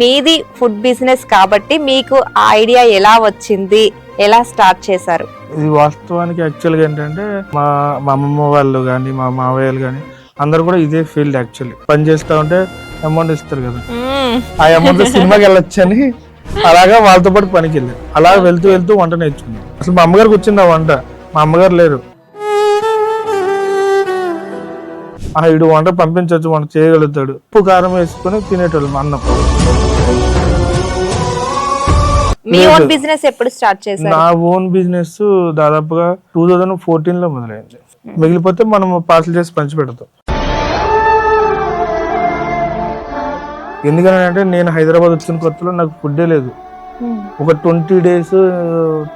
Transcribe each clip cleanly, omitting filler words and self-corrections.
మీది food business కాబట్టి మీకు ఆ ఐడియా ఎలా వచ్చింది, ఎలా స్టార్ట్ చేశారు? ఇది వాస్తవానికి యాక్చువల్గా ఏంటంటే మా అమ్మమ్మ వాళ్ళు కానీ మా మావయ్యలు కానీ అందరు కూడా ఇదే ఫీల్డ్. యాక్చువల్లీ పని చేస్తా ఉంటే అమౌంట్ ఇస్తారు కదా, ఆ అమౌంట్ సినిమాకి వెళ్ళొచ్చు అని అలాగా వాళ్ళతో పాటు పనికి వెళ్ళాను. అలా వెళ్తూ వెళ్తూ వంట నేర్చుకున్నాను. అసలు మా అమ్మగారికి వచ్చింది ఆ వంట, మా అమ్మగారు లేరు. ఇడు వంట పంపించవచ్చు, వంట చేయగలుగుతాడు. ఉప్పు కారం వేసుకొని తినేటోళ్ళం అన్నం. మీ ఓన్ బిజినెస్ ఎప్పుడు స్టార్ట్ చేశారు? నా ఓన్ బిజినెస్ దాదాపుగా 2014 మొదలైంది. మిగిలిపోతే మనం పార్సల్ చేసి పంచి పెడతాం. ఎందుకంటే నేను హైదరాబాద్ వచ్చిన కొత్తలో నాకు ఫుడ్డే లేదు. ఒక 20 days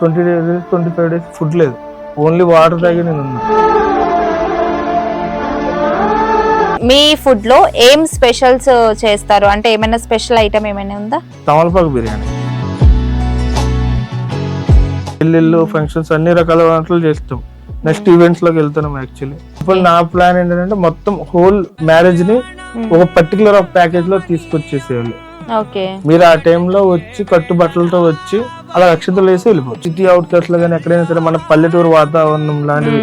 25 days ఫుడ్ లేదు. ఓన్లీ వాటర్ తాగి నేను ఉన్నా. మీ ఫుడ్ లో ఏం స్పెషల్స్ చేస్తారు? అంటే ఏమైనా స్పెషల్ ఐటమ్ ఏమైనా ఉందా? తమలపాకు బిర్యానీ, పెళ్ళిళ్ళు, ఫంక్షన్స్ అన్ని రకాల వంటలు చేస్తాం. నెక్స్ట్ ఈవెంట్స్ లోకి వెళ్తున్నాం. యాక్చువల్లీ ఇప్పుడు నా ప్లాన్ ఏంటంటే మొత్తం హోల్ మ్యారేజ్ ని ఒక పర్టికులర్ ప్యాకేజ్ లో తీసుకొచ్చేసేయాలి. మీరు ఆ టైంలో వచ్చి కట్టు బట్టలతో వచ్చి అలా అక్షంతలు వేసి వెళ్ళిపోవచ్చు. సిటీ అవుట్కట్స్ లో కానీ ఎక్కడైనా సరే మన పల్లెటూరు వాతావరణం లాంటిది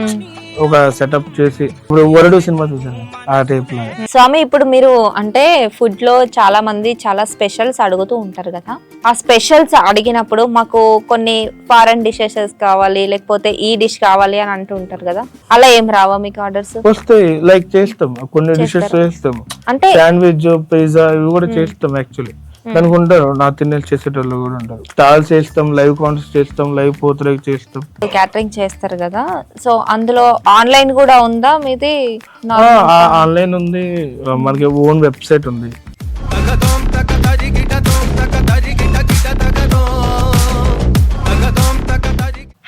ఒక సెటప్ చేసి, ఇప్పుడు వరుడు సినిమా చూసాను ఆ టైప్ లో. స్వామి, ఇప్పుడు మీరు అంటే ఫుడ్ లో చాలా మంది చాలా స్పెషల్స్ అడుగుతూ ఉంటారు కదా, ఆ స్పెషల్స్ అడిగినప్పుడు మాకు కొన్ని ఫారెన్ డిషెస్ కావాలి లేకపోతే ఈ డిష్ కావాలి అని అంటూ ఉంటారు కదా, అలా ఏం రావా మీకు ఆర్డర్స్? వస్తాయి, లైక్ చేస్తాం కొన్ని డిషెస్ చేస్తాం. అంటే శాండ్విచ్, పిజ్జా ఇవి కూడా చేస్తాం. యాక్చువల్లీ దానికి ఉంటారు నా తినేసి చేసేటోళ్ళు కూడా ఉంటారు. స్టాల్స్ చేస్తాం, లైవ్ కాన్సర్ట్స్ చేస్తాం, లైవ్ పోతులకి చేస్తాం. క్యాటరింగ్ చేస్తారు కదా, సో అందులో ఆన్లైన్ కూడా ఉందా మీది? ఆన్లైన్ ఉంది, మనకి ఓన్ వెబ్సైట్ ఉంది.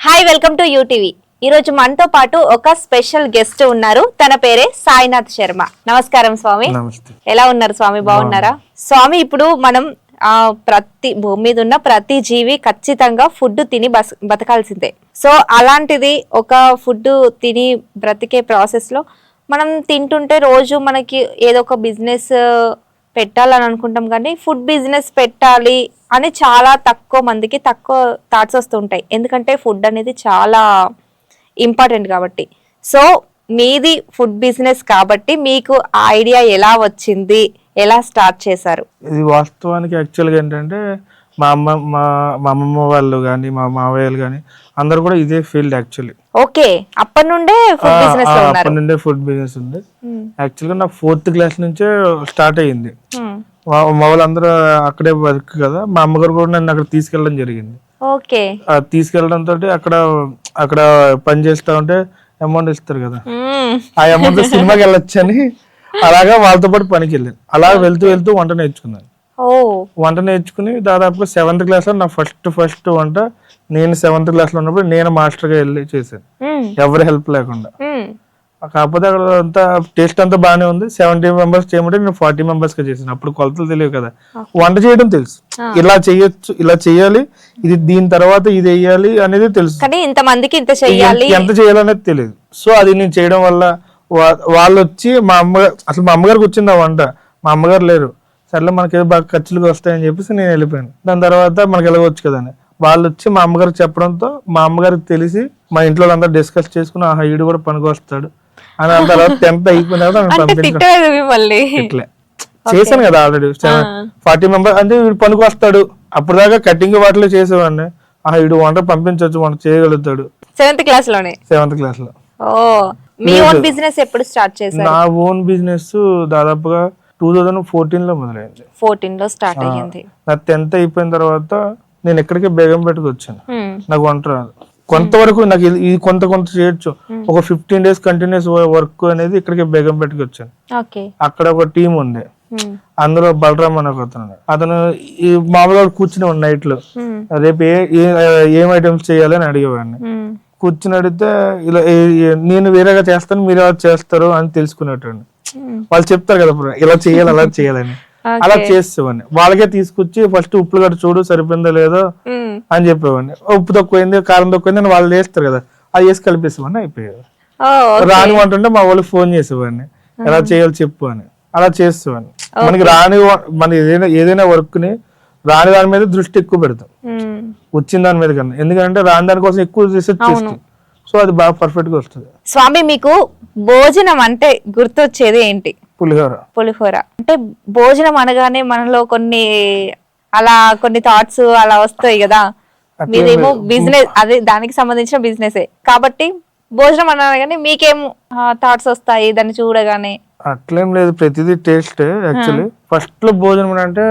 Hi, welcome to UTV. ఈ రోజు మనతో పాటు ఒక స్పెషల్ గెస్ట్ ఉన్నారు. తన పేరే సాయినాథ్ శర్మ. నమస్కారం స్వామి. ఎలా ఉన్నారు స్వామి? బాగున్నారా స్వామి? ఇప్పుడు మనం ప్రతి భూమి మీద ఉన్న ప్రతి జీవి ఖచ్చితంగా ఫుడ్ తిని బతకాల్సిందే. సో అలాంటిది ఒక ఫుడ్ తిని బ్రతికే ప్రాసెస్ లో మనం తింటుంటే రోజు మనకి ఏదో ఒక బిజినెస్ పెట్టాలని అనుకుంటాం, కానీ ఫుడ్ బిజినెస్ పెట్టాలి అని చాలా తక్కువ మందికి తక్కువ థాట్స్ వస్తుంటాయి. ఎందుకంటే ఫుడ్ అనేది చాలా ఇంపార్టెంట్ కాబట్టి. సో మీది ఫుడ్ బిజినెస్ కాబట్టి మీకు ఆ ఐడియా ఎలా వచ్చింది, ఎలా స్టార్ట్ చేశారు? ఇది వాస్తవానికి యాక్చువల్గా ఏంటంటే మా అమ్మమ్మ వాళ్ళు కానీ మా మావయ్యలు కానీ అందరు కూడా ఇదే ఫీల్డ్. యాక్చువల్లీ ఓకే, అప్పటి నుండే ఫుడ్ బిజినెస్ లో ఉన్నారు? అప్పటి నుండే ఫుడ్ బిజినెస్ ఉంది. యాక్చువల్గా నా 4th class నుంచే స్టార్ట్ అయ్యింది. మా వాళ్ళందరూ అక్కడే వర్క్ కదా, మా అమ్మగారు కూడా నన్ను అక్కడ తీసుకెళ్ళడం జరిగింది. ఓకే, తీసుకెళ్ళడం తోటి అక్కడ పని చేస్తా ఉంటే అమౌంట్ ఇస్తారు కదా, ఆ అమౌంట్ సినిమాకి వెళ్ళొచ్చు అని అలాగా వాళ్ళతో పాటు పనికి వెళ్ళాను. అలా వెళ్తూ వెళ్తూ వంట నేర్చుకున్నాను. వంట నేర్చుకుని దాదాపుగా 7th class లో నా ఫస్ట్ వంట నేను 7th class లో ఉన్నప్పుడు నేను మాస్టర్ గా వెళ్ళి చేశాను, ఎవరి హెల్ప్ లేకుండా. కాకపోతే అక్కడ అంతా టేస్ట్ అంతా బాగానే ఉంది. 70 members చేయమంటే నేను 40 members గా చేశాను. అప్పుడు కొలతలు తెలియవు కదా, వంట చేయడం తెలుసు, ఇలా చేయొచ్చు, ఇలా చేయాలి, ఇది దీని తర్వాత ఇది వేయాలి అనేది తెలుసు, ఎంత చేయాలనేది తెలియదు. సో అది నేను చేయడం వల్ల వాళ్ళు వచ్చి మా అమ్మగారికి వచ్చింది ఆ వంట, మా అమ్మగారు లేరు. సర్లే మనకి ఏదో బాగా ఖర్చులు వస్తాయని చెప్పేసి నేను వెళ్ళిపోయాను. దాని తర్వాత మనకి వెళ్ళవచ్చు కదా అని వాళ్ళు వచ్చి మా అమ్మగారికి చెప్పడంతో మా అమ్మగారికి తెలిసి మా ఇంట్లో అందరూ డిస్కస్ చేసుకుని ఈడు కూడా పనికి వస్తాడు అని. దాని తర్వాత 10th అయిపోయిన చేశాను కదా ఆల్రెడీ 40 members అంటే వీడు పనికి వస్తాడు. అప్పుడు దాకా కటింగ్ వాటిలో చేసేవాడిని. వీడు వంట పంపించవచ్చు, వంట చేయగలుగుతాడు. 7th class లోనే? 7th class లో. మీ ఓన్ బిజినెస్ ఎప్పుడు స్టార్ట్ చేశారు? నా ఓన్ బిజినెస్ దాదాపుగా 2014 మొదలైంది. 14 లో స్టార్ట్ అయ్యింది. నా 10th అయిపోయిన తర్వాత నేను ఎక్కడికి బేగంపేటకి వచ్చాను. నాకు వంట రాదు. కొంతవరకు నాకు ఇది కొంత చేయొచ్చు. ఒక 15 days కంటిన్యూస్ వర్క్ అనేది ఇక్కడికి బేగంపేటకి వచ్చాను. అక్కడ ఒక టీం ఉంది, అందులో బలరామ్ అని ఒక అతను ఈ మామూలుగా కూర్చుని నైట్ లో రేపు ఏం ఐటమ్స్ చేయాలి అని అడిగేవాడిని. కూర్చుని అడిగితే ఇలా నేను వేరేగా చేస్తాను, మీరు ఎలా చేస్తారు అని తెలుసుకునేటండి. వాళ్ళు చెప్తారు కదా ఇలా చేయాలి అలా చేయాలని, అలా చేసేవాడిని. వాళ్ళకే తీసుకొచ్చి ఫస్ట్ ఉప్పులు గట్ట చూడు సరిపోయిందో లేదో అని చెప్పేవాడిని. ఉప్పు తక్కువైంది, కారం తక్కువైంది అని వాళ్ళు చేస్తారు కదా, అది వేసి కలిపేసేవాడిని, అయిపోయేది. రాని అంటుంటే మా వాళ్ళకి ఫోన్ చేసేవాడిని, ఎలా చేయాలి చెప్పు అని. అలా చేసేవాడిని. మనకి మన ఏదైనా వర్క్ ని రాని దాని మీద దృష్టి ఎక్కువ పెడతాం వచ్చిన దాని మీద కన్నా, ఎందుకంటే రాని దాని కోసం ఎక్కువ రీసెర్చ్ చేస్తాం. సో అది బాగా పర్ఫెక్ట్ గా వస్తుంది. స్వామి, మీకు భోజనం అంటే గుర్తొచ్చేది ఏంటి? పులిహోర. అంటే భోజనం అనగానే మనలో కొన్ని థాట్స్ అలా వస్తాయి కదా. మీరేమో బిజినెస్, అదే దానికి సంబంధించిన బిజినెస్ కాబట్టి భోజనం అనగానే మీకేం థాట్స్ వస్తాయి దాన్ని చూడగానే? అట్లేం లేదు, ప్రతిదీ టేస్ట్. యాక్చువల్లీ ఫస్ట్ లో భోజనం అంటే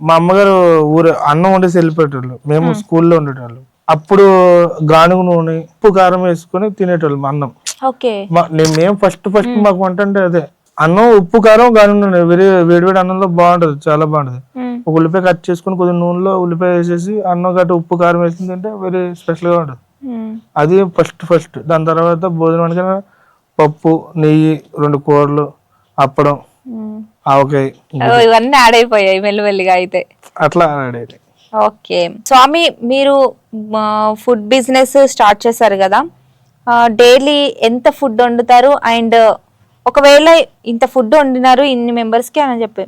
మా అమ్మగారు అన్నం వండేసి వెళ్ళిపోయేటోళ్ళు, మేము స్కూల్లో ఉండేటోళ్ళు. అప్పుడు గానుగ నూనె ఉప్పు కారం వేసుకుని తినేటోళ్ళం అన్నం. మేము ఫస్ట్ మాకు వంట అంటే అదే అన్నం, ఉప్పు కారం, గానుగ నూనె. వేడివేడి అన్నంలో బాగుంటది, చాలా బాగుంటది. ఒక ఉల్లిపాయ కట్ చేసుకుని కొద్దిగా నూనెలో ఉల్లిపాయ వేసేసి అన్నం గట్ట ఉప్పు కారం వేసింది తింటే వెరీ స్పెషల్ గా ఉంటది. అది ఫస్ట్. దాని తర్వాత భోజనం అనగా పప్పు, నెయ్యి, 2 కూరలు, అప్పడం, ఆవకాయ, ఇవన్నీ యాడ్ అయిపోయాయి మెల్లిమెల్లిగా అయితే. అట్లా యాడ్ అయ్యాయి. ఓకే స్వామి, మీరు ఫుడ్ బిజినెస్ స్టార్ట్ చేశారు కదా, డైలీ ఎంత ఫుడ్ వండుతారు? అండ్ ఒకవేళ ఇంత ఫుడ్ వండినారు ఇన్ని మెంబర్స్ కి అని చెప్పి,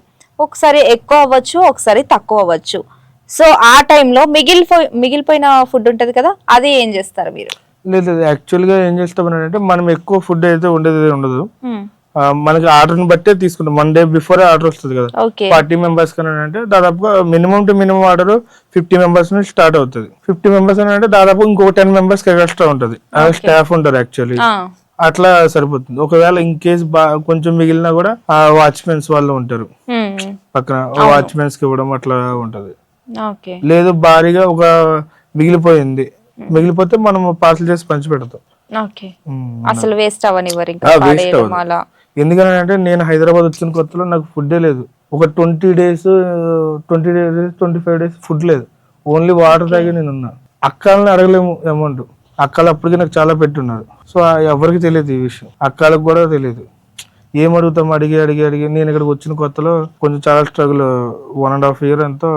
ఒకసారి ఎక్కువ అవ్వచ్చు, ఒకసారి తక్కువ అవ్వచ్చు. సో ఆ టైంలో మిగిలిపోయిన ఫుడ్ ఉంటది కదా, అది ఏం చేస్తారు మీరు? లేదు, యాక్చువల్ గా ఏం చేస్తామంటే మనం ఎక్కువ ఫుడ్ అయితే ఉండదు. మనకి ఆర్డర్ ని బట్టే తీసుకుంటాం. 1 day బిఫోర్ ఆర్డర్ వస్తుంది కదా. 40 మెంబర్స్ అంటే దాదాపుగా minimum to minimum order 50 members నుంచి స్టార్ట్ అవుతుంది. 50 మెంబర్స్ అంటే దాదాపు ఇంకో 10 మెంబర్స్ ఎక్స్ట్రా ఉంటది, స్టాఫ్ ఉంటారు యాక్చువల్లీ. అట్లా సరిపోతుంది. ఒకవేళ ఇన్ కేస్ కొంచెం మిగిలినా కూడా ఆ వాచ్మెన్స్ వాళ్ళు ఉంటారు పక్కన, వాచ్మెన్స్ కి ఇవ్వడం అట్లా ఉంటది. లేదు భారీగా మిగిలిపోతే మనం పార్సల్ చేసి పంచి పెడతాం. అసలు వేస్ట్ అవ్వనివ్వరు. ఎందుకంటే నేను హైదరాబాద్ వచ్చిన కొత్తలో నాకు ఫుడ్డే లేదు. ఒక 20 days 25 days ఫుడ్ లేదు. ఓన్లీ వాటర్ తాగి నేను ఉన్నా. అక్కలని అడగలేము అమౌంట్. అక్కలు అప్పటికి నాకు చాలా పెట్టున్నారు. సో ఎవరికి తెలియదు ఈ విషయం, అక్కలకు కూడా తెలియదు. ఏం అడుగుతాం, అడిగి నేను ఇక్కడికి వచ్చిన కొత్తలో కొంచెం చాలా స్ట్రగుల్. 1.5 year ఎంతో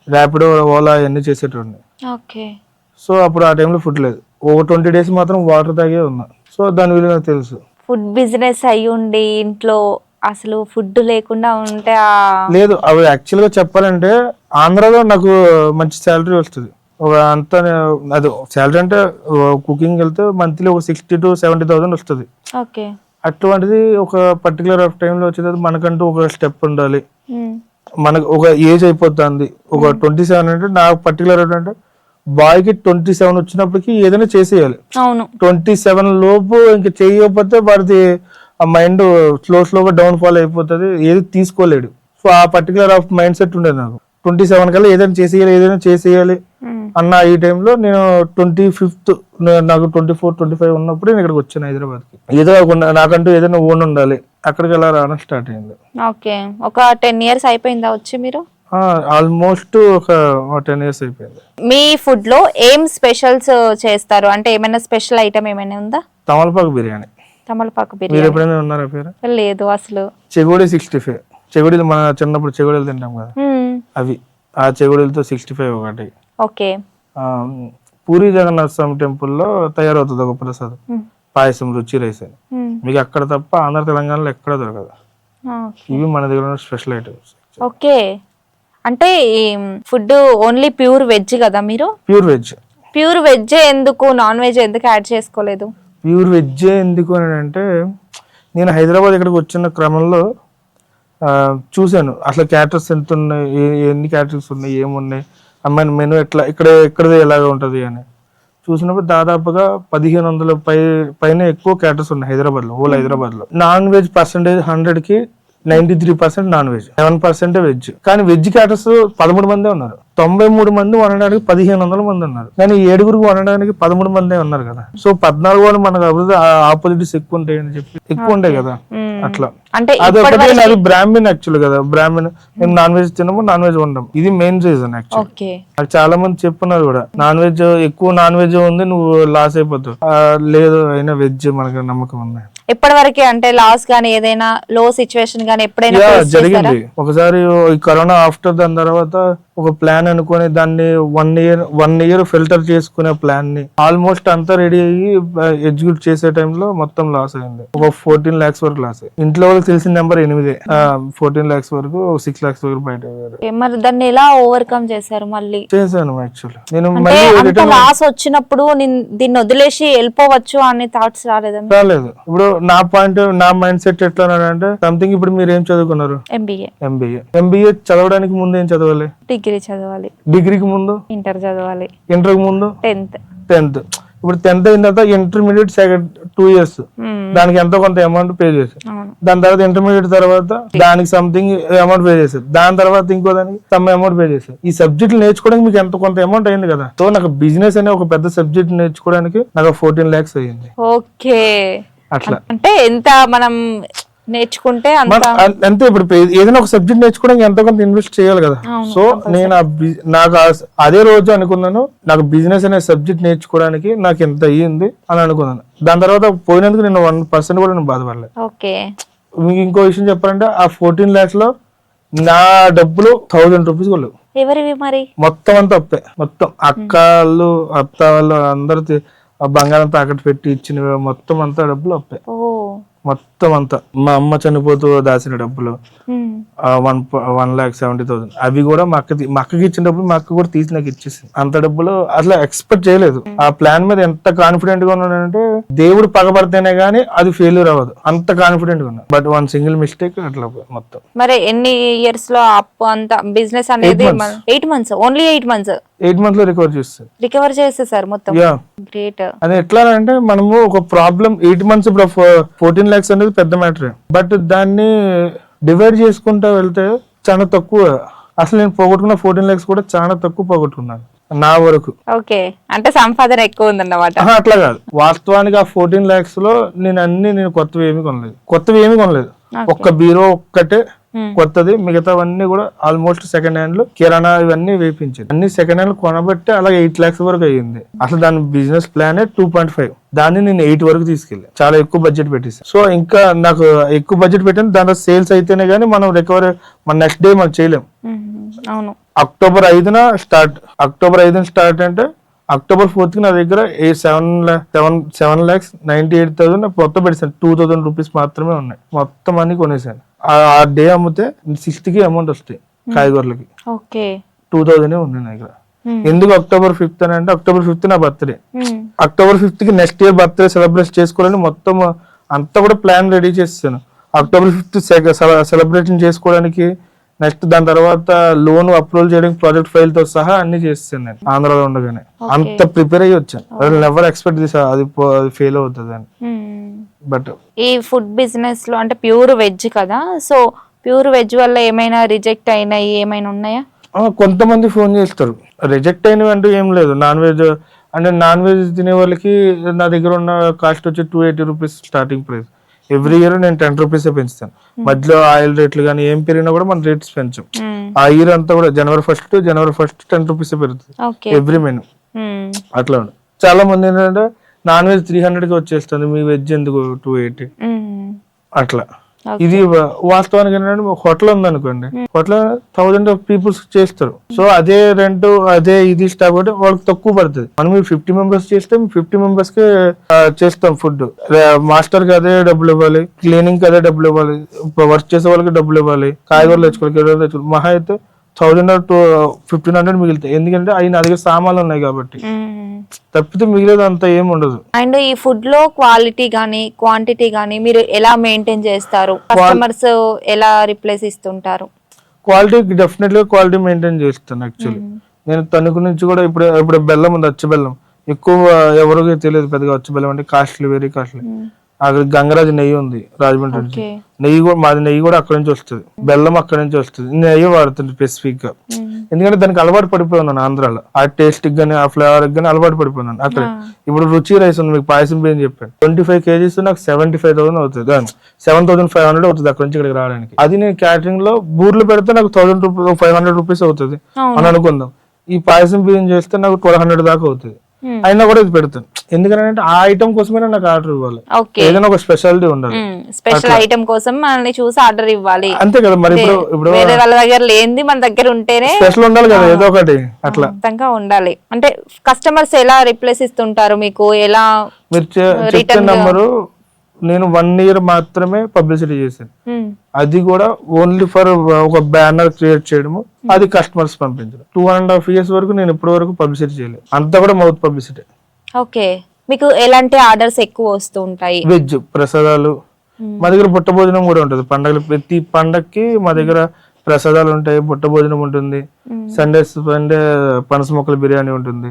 ర్యాపిడో, ఓలా అవన్నీ చేసేటోడిని. సో అప్పుడు ఆ టైంలో ఫుడ్ లేదు. ఒక 20 days మాత్రం వాటర్ తాగే ఉన్నా. సో దాని విలువ నాకు తెలుసు. ఫుడ్ బిజినెస్ అయ్యి ఉండి ఇంట్లో అసలు ఫుడ్ లేకుండా ఉంటే లేదు. అవి యాక్చువల్ గా చెప్పాలంటే ఆంధ్రాలో నాకు మంచి శాలరీ వస్తుంది. ఒక అంత అది శాలరీ అంటే కుకింగ్ వెళ్తే మంత్లీ ఒక 60,000 to 70,000 వస్తుంది. అటువంటిది ఒక పర్టికులర్ టైంలో వచ్చేది మనకంటూ ఒక స్టెప్ ఉండాలి. మనకు ఒక ఏజ్ అయిపోతుంది. ఒక 27 అంటే నాకు పర్టికులర్ అంటే బాయ్ కి 27 వచ్చినప్పటికి ఏదైనా చేసేయాలి. 27 లోపు ఇంకా చేయకపోతే వాడిది ఆ మైండ్ స్లోగా డౌన్ ఫాల్ అయిపోతుంది, ఏది తీసుకోలేడు. సో ఆ పర్టికులర్ మైండ్ సెట్ ఉండేది నాకు. 27 కల్లా ఏదైనా చేసేయాలి అన్న ఈ టైంలో నేను 25th నాకు 24, 25 ఉన్నప్పుడు నేను ఇక్కడికి వచ్చాను హైదరాబాద్ కి. ఏదో నాకంటూ ఏదైనా ఓన్ ఉండాలి. అక్కడికి ఎలా రావడం స్టార్ట్ అయింది. ఒక 10 years అయిపోయిందా వచ్చి మీరు? ఆల్మోస్ట్ ఒక 10 years అయిపోయింది. మీ ఫుడ్ లో ఏం స్పెషల్స్ చేస్తారు? అంటే ఏమైనా స్పెషల్ ఐటమ్ ఏమైనా ఉందా? తమలపాకు బిర్యానీ. మీరు ఎప్పుడైనా ఉన్నారా పేరు? లేదు అసలు. చెగోడి 65, చెగోడీలు మన చిన్నప్పుడు చెగోడీలు తింటాం కదా, అవి ఆ చెగోడీలతో 65 ఒకటి. పూరి జగన్నాథ స్వామి టెంపుల్లో తయారవుతుంది ఒక ప్రసాదం, పాయసం, రుచి రైస్ అని. మీకు అక్కడ తప్ప ఆంధ్ర తెలంగాణలో ఎక్కడ దొరకదు. ఇవి మన దగ్గర ఉన్న స్పెషల్ ఐటమ్స్. అంటే ఫుడ్ ఓన్లీ ప్యూర్ వెజ్ కదా మీరు? ప్యూర్ వెజ్ ఎందుకు, నాన్ వెజ్ ఎందుకు యాడ్ చేసుకోలేదు? ప్యూర్ వెజ్ ఎందుకు అని అంటే నేను హైదరాబాద్ ఇక్కడికి వచ్చిన క్రమంలో చూశాను అసలు క్యాటర్స్ ఎంత ఉన్నాయి, ఎన్ని క్యాటర్స్ ఉన్నాయి, ఏమున్నాయి, అమ్మాయి మెను ఎట్లా ఇక్కడది ఎలాగ ఉంటది అని చూసినప్పుడు దాదాపుగా 1500 పైన ఎక్కువ క్యాటర్స్ ఉన్నాయి హైదరాబాద్ లో. హోల్ హైదరాబాద్ లో నాన్ వెజ్ పర్సెంటేజ్ 100కి 93% నాన్ వెజ్, 7% వెజ్. కానీ వెజ్ క్యాటర్స్ 13 మందే ఉన్నారు. 93 మంది వండడానికి 1500 మంది ఉన్నారు. కానీ 7 వండడానికి 13 మందే ఉన్నారు కదా. సో 14 వాళ్ళు మనకు ఆపోజిట్స్ ఎక్కువ ఉంటాయి అని చెప్పి ఎక్కువ ఉంటాయి కదా. అట్లా అదొకటి. అది బ్రాహ్మణ్ యాక్చువల్ కదా, బ్రాహ్మణ్ మేము నాన్ వెజ్ తినము, నాన్ వెజ్ వండము. ఇది మెయిన్ రీజన్ యాక్చువల్. నాకు చాలా మంది చెప్పున్నారు కూడా, నాన్ వెజ్ ఎక్కువ నాన్ వెజ్ ఉంది నువ్వు లాస్ అయిపోతావు. లేదు అయినా వెజ్ మనకు నమ్మకం ఉంది. ఎప్పటి వరకు అంటే లాస్ గానీ ఏదైనా లో సిచ్యువేషన్ గానీ ఎప్పుడైనా face చేశారా? జరిగింది ఒకసారి ఈ కరోనా ఆఫ్టర్ దాని తర్వాత ఒక ప్లాన్ అనుకుని దాన్ని 1 year ఫిల్టర్ చేసుకునే ప్లాన్ ని ఆల్మోస్ట్ అంతా రెడీ అయ్యి ఎగ్జిక్యూట్ చేసే టైంలో మొత్తం లాస్ అయింది. ఒక 14 lakhs వరకు లాస్ అయ్యి. ఇంట్లో వాళ్ళకి తెలిసిన నెంబర్ 8. 14 lakhs వరకు 6 lakhs వరకు బయట అయ్యారు. Okay, మరి దాన్ని ఎలా ఓవర్కమ్ చేశారు? మళ్ళీ చేశాను యాక్చువల్లీ. నేను అంటే మళ్ళీ అంత లాస్ వచ్చినప్పుడు దీన్ని వదిలేసి వెళ్ళిపోవచ్చు అనే థాట్స్ రాలేదండి? రాలేదు. ఇప్పుడు నా మైండ్ సెట్ ఎట్లా అంటే సంథింగ్ ఇప్పుడు మీరు ఏం చదువుకున్నారు? ఎంబీఏ చదవడానికి ముందు ఏం చదవాలి? డిగ్రీ చదవాలి. డిగ్రీకి ముందు ఇంటర్ చదవాలి. ఇంటర్కి ముందు 10th. ఇప్పుడు 10th అయిన తర్వాత ఇంటర్మీడియట్ 2 years దానికి ఎంతో కొంత అమౌంట్ పే చేశారు. దాని తర్వాత ఇంటర్మీడియట్ తర్వాత దానికి సంథింగ్ అమౌంట్ పే చేశారు. దాని తర్వాత ఇంకో దానికి సమ్ అమౌంట్ పే చేశారు. ఈ సబ్జెక్ట్ నేర్చుకోవడానికి మీకు ఎంతో కొంత అమౌంట్ అయింది కదా. సో నాకు బిజినెస్ అనే ఒక పెద్ద సబ్జెక్ట్ నేర్చుకోవడానికి నాకు 14 lakhs అయ్యింది. ఓకే, అట్లా అంటే ఎంత మనం నేర్చుకుంటే అంతే. ఇప్పుడు ఏదైనా ఒక సబ్జెక్ట్ నేర్చుకోవడానికి ఎంతో కొంత ఇన్వెస్ట్ చేయాలి కదా. సో నేను నాకు అదే రోజు అనుకున్నాను నాకు బిజినెస్ అనే సబ్జెక్ట్ నేర్చుకోవడానికి నాకు ఎంత అయ్యింది అని అనుకున్నాను. దాని తర్వాత పోయినందుకు నేను 1% కూడా నేను బాధపడలేదు. ఓకే, మీకు ఇంకో విషయం చెప్పాలంటే ఆ 14 lakhs లో నా డబ్బులు 1000 rupees కూడా లేవు. ఎవరివి మరి? మొత్తం అంతా అప్పే. మొత్తం అత్త వాళ్ళు అందరు బంగారం తాకట్టు పెట్టి ఇచ్చినవి మొత్తం అంతా డబ్బులు అప్పే. మొత్తం అంతా మా అమ్మ చనిపోతూ దాచిన డబ్బులు 1,70,000 అవి కూడా మా అక్కకి ఇచ్చిన డబ్బులు మా అక్క కూడా తీసి నాకు ఇచ్చేసింది. అంత డబ్బులు అట్లా ఎక్స్పెక్ట్ చేయలేదు. ఆ ప్లాన్ మీద ఎంత కాన్ఫిడెంట్ గా ఉన్నానంటే దేవుడు పగబడితేనే గానీ అది ఫెయిల్యూర్ అవ్వదు, అంత కాన్ఫిడెంట్ గా ఉన్నా. బట్ 1 single mistake అట్లా మొత్తం. మరి ఎన్ని ఇయర్స్ లో అప్పు అంత బిజినెస్ అనేది? 8 months. Only 8 months. 8 months లో రికవర్ చేసేసారు మొత్తం. గ్రేట్. అది ఎట్లా అంటే మనము ఒక ప్రాబ్లం 8 months ఇప్పుడు 14 lakhs అనేది పెద్ద మ్యాటర్. బట్ దాన్ని డివైడ్ చేసుకుంటా వెళ్తే చాలా తక్కువ. అసలు నేను పోగొట్టుకున్న 14 lakhs కూడా చాలా తక్కువ పోగొట్టుకున్నాను నా వరకు. ఓకే, అంటే సంపాదన ఎక్కువ ఉందన్నమాట. అట్లా కాదు, వాస్తవానికి ఆ 14 lakhs లో నేను కొత్తవి ఏమీ కొనలేదు. ఒక్క బీరో ఒక్కటే కొత్తది, మిగతావన్నీ కూడా ఆల్మోస్ట్ సెకండ్ హ్యాండ్. కిరాణా ఇవన్నీ వేపించింది. అన్ని సెకండ్ హ్యాండ్ కొనబట్టి అలాగే 8 lakhs వరకు అయ్యింది. అసలు దాని బిజినెస్ ప్లాన్ 2.5. దాన్ని నేను 8 వరకు తీసుకెళ్ళి చాలా ఎక్కువ బడ్జెట్ పెట్టేసాను. సో ఇంకా నాకు ఎక్కువ బడ్జెట్ పెట్టాను. దాంట్లో సేల్స్ అయితేనే గానీ మనం రికవరీ మన నెక్స్ట్ డే మనం చేయలేం. అవును. October 5న స్టార్ట్ అంటే October 4th నా దగ్గర 7,98,000 మొత్తం పెట్టేసాను. 2,000 rupees మాత్రమే ఉన్నాయి. మొత్తం అన్ని కొనేసాను. ఆ డే అమ్మితే 60కి అమౌంట్ వస్తాయి కాయగూరలకి. 2,000 ఉంది నా దగ్గర. ఎందుకు October 5th అని అంటే October 5th నా బర్త్డే. October 5th కి నెక్స్ట్ ఇయర్ బర్త్డే సెలబ్రేట్ చేసుకోవాలని మొత్తం అంతా కూడా ప్లాన్ రెడీ చేస్తాను. October 5th సెలబ్రేషన్ చేసుకోవడానికి నెక్స్ట్ దాని తర్వాత లోన్ అప్రూవల్ చేయడానికి ప్రాజెక్ట్ ఫైల్ తో సహా అన్ని చేస్తాను నేను ఆంధ్రాలో ఉండగానే. అంత ప్రిపేర్ అయ్యి వచ్చాను. నెవర్ ఎక్స్పెక్ట్ చేసా అది ఫెయిల్ అవుతుంది అని. బట్ ఈ ఫుడ్ బిజినెస్ లో అంటే ప్యూర్ వెజ్ కదా, సో ప్యూర్ వెజ్ వల్ల ఏమైనా రిజెక్ట్ అయినాయి ఏమైనా ఉన్నాయా? కొంతమంది ఫోన్ చేస్తారు. రిజెక్ట్ అయినవి అంటూ ఏం లేదు. నాన్ వెజ్ తినే వాళ్ళకి నా దగ్గర ఉన్న కాస్ట్ వచ్చి 280 rupees starting price. Every year నేను 10 rupees పెంచుతాను. మధ్యలో ఆయిల్ రేట్లు కానీ ఏం పెరిగినా కూడా మన రేట్స్ పెంచాం. ఆ ఇయర్ అంతా కూడా January 1st 10 rupees పెరుగుతుంది ఎవ్రీ మెనూ. అట్లా ఉంది. చాలా మంది ఏంటంటే నాన్ వెజ్ 300కి వచ్చేస్తుంది, మీ వెజ్ ఎందుకు 280 అట్లా. ఇది వాస్తవానికి ఏంటంటే హోటల్ ఉంది అనుకోండి, హోటల్ 1000 పీపుల్స్ చేస్తారు. సో అదే రెంట్ అదే ఇది స్టాఫ్ కాబట్టి వాళ్ళకి తక్కువ పడుతుంది. మనం 50 members చేస్తే 50 members కి చేస్తాం ఫుడ్. మాస్టర్ కి అదే డబ్బులు ఇవ్వాలి, క్లీనింగ్ కి అదే డబ్బులు ఇవ్వాలి, వర్క్ చేసే వాళ్ళకి డబ్బులు ఇవ్వాలి, కాయగూరలు తెచ్చుకోవాలి. మహా అయితే 1000 to 1500 మిగులుతాయి. ఎందుకంటే అవి నా దగ్గర సామాన్లు ఉన్నాయి కాబట్టి. తప్పితే మిగిలేదు అంత ఏం ఉండదు. అండ్ ఈ ఫుడ్ లో క్వాలిటీ గానీ క్వాంటిటీ గానీ మీరు ఎలా మెయింటైన్ చేస్తారు? కస్టమర్స్ ఎలా రిప్లేస్ ఇస్తుంటారు? క్వాలిటీ డెఫినెట్లీ క్వాలిటీ మెయింటైన్ చేస్తాను. యాక్చువల్లీ నేను తణుకు నుంచి కూడా ఇప్పుడు బెల్లం ఉంది, అచ్చు బెల్లం ఎక్కువ ఎవరికి తెలియదు పెద్దగా. అచ్చు బెల్లం అంటే కాస్ట్లీ, వెరీ కాస్ట్లీ. అక్కడ గంగరాజు నెయ్యి ఉంది రాజమండ్రి నుంచి. మాది నెయ్యి కూడా అక్కడ నుంచి వస్తుంది, బెల్లం అక్కడ నుంచి వస్తుంది. నెయ్యి వాడుతుంది స్పెసిఫిక్ గా, ఎందుకంటే దానికి అలవాటు పడిపోయినాను ఆంధ్రాలో. ఆ టేస్ట్ గానీ ఆ ఫ్లేవర్ గానీ అలవాటు పడిపోయినాను అక్కడ. ఇప్పుడు రుచి రైస్ ఉంది, మీకు పాయసం బియ్యం చెప్పాను. 25 kgs నాకు 75,000 అవుతుంది, 7,500 అవుతుంది అక్కడ నుంచి ఇక్కడికి రావడానికి. అది నేను క్యాటరింగ్ లో బూర్లు పెడితే నాకు 500 rupees అవుతుంది అని అనుకుందాం. ఈ పాయసం బియ్యం చేస్తే నాకు 1200 దాకా అవుతుంది. అయినా కూడా ఇది పెడతాను. ఎందుకంటే ఆ ఐటమ్ కోసమైనా నాకు ఆర్డర్ ఇవ్వాలి, ఓకే ఏదైనా ఒక స్పెషాలిటీ ఉండాలి. స్పెషల్ ఐటమ్ కోసం మనల్ని చూసి ఆర్డర్ ఇవ్వాలి, అంతే కదా మరి. ఇప్పుడు వేరే వాళ్ళ దగ్గర లేనిది మన దగ్గర ఉంటేనే స్పెషల్ ఉండాలి కదా ఏదో ఒకటి అట్లా అర్థంగా ఉండాలి. అంటే కస్టమర్స్ ఎలా రిప్లేస్ ఇస్తుంటారు మీకు, ఎలా మీరు చెప్పిన నంబరు నేను 1 year మాత్రమే పబ్లిసిటీ చేశాను, అది కూడా ఓన్లీ ఫర్ ఒక బ్యానర్ క్రియేట్ చేయడము, అది కస్టమర్స్ పంపించడం. 2.5 years వరకు నేను ఇప్పటి వరకు పబ్లిసిటీ చేయలేదు, అంతా కూడా మౌత్ పబ్లిసిటీ. ఓకే, మీకు ఎలాంటి ఆర్డర్స్ ఎక్కువ వస్తూ ఉంటాయి? వెజ్ ప్రసాదాలు, మా దగ్గర బుట్ట భోజనం కూడా ఉంటుంది. పండగలు ప్రతి పండగకి మా దగ్గర ప్రసాదాలు ఉంటాయి, బుట్ట భోజనం ఉంటుంది, సండే పనస మొక్కల బిర్యానీ ఉంటుంది.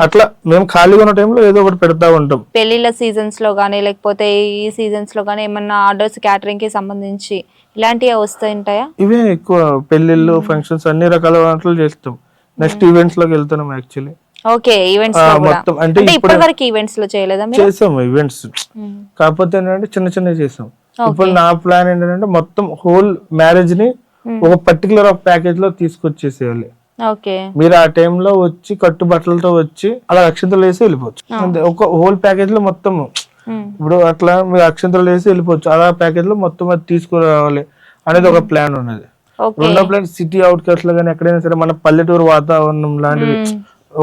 అట్లా మేము ఖాళీగా ఉన్న టైంలో ఏదో ఒకటి పెడతా ఉంటాం. పెళ్లిళ్ళ సీజన్స్ లో గానీ లేకపోతే ఈ సీజన్స్ లో గానీ ఏమన్నా ఆర్డర్స్ క్యాటరింగ్ కి సంబంధించి ఇలాంటివి వస్తుంటాయా? ఇవే ఎక్కువ పెళ్లిళ్ళు, ఫంక్షన్స్ అన్ని రకాల వంటలు చేస్తాం. నెక్స్ట్ ఈవెంట్స్ లోకి వెళ్తున్నాం యాక్చువల్లీ. ఓకే, ఈవెంట్స్ లో కూడా మొత్తం అంటే ఇప్పటి వరకు ఈవెంట్స్ లో చేయలేదా మీరు? చేసాము ఈవెంట్స్, కాకపోతే ఏంటంటే చిన్న చిన్నవి చేసాం. ఇప్పుడు నా ప్లాన్ ఏంటంటే మొత్తం హోల్ మ్యారేజ్ ని ఒక పర్టికులర్ ప్యాకేజ్ లో తీసుకొచ్చేసేయాలి. ఓకే, మీరు ఆ టైంలో వచ్చి కట్టు బట్టలతో వచ్చి అలా అక్షంతలు వేసి వెళ్ళిపోవచ్చు. ఒక హోల్ ప్యాకేజ్ లో మొత్తం ఇప్పుడు అట్లా మీరు అక్షంతలు వేసి వెళ్ళిపోవచ్చు. అలా ప్యాకేజ్ లో మొత్తం అది తీసుకురావాలి అనేది ఒక ప్లాన్ ఉన్నది. రెండో ప్లాన్ సిటీ అవుట్కట్స్ లో కానీ ఎక్కడైనా సరే మన పల్లెటూరు వాతావరణం లాంటివి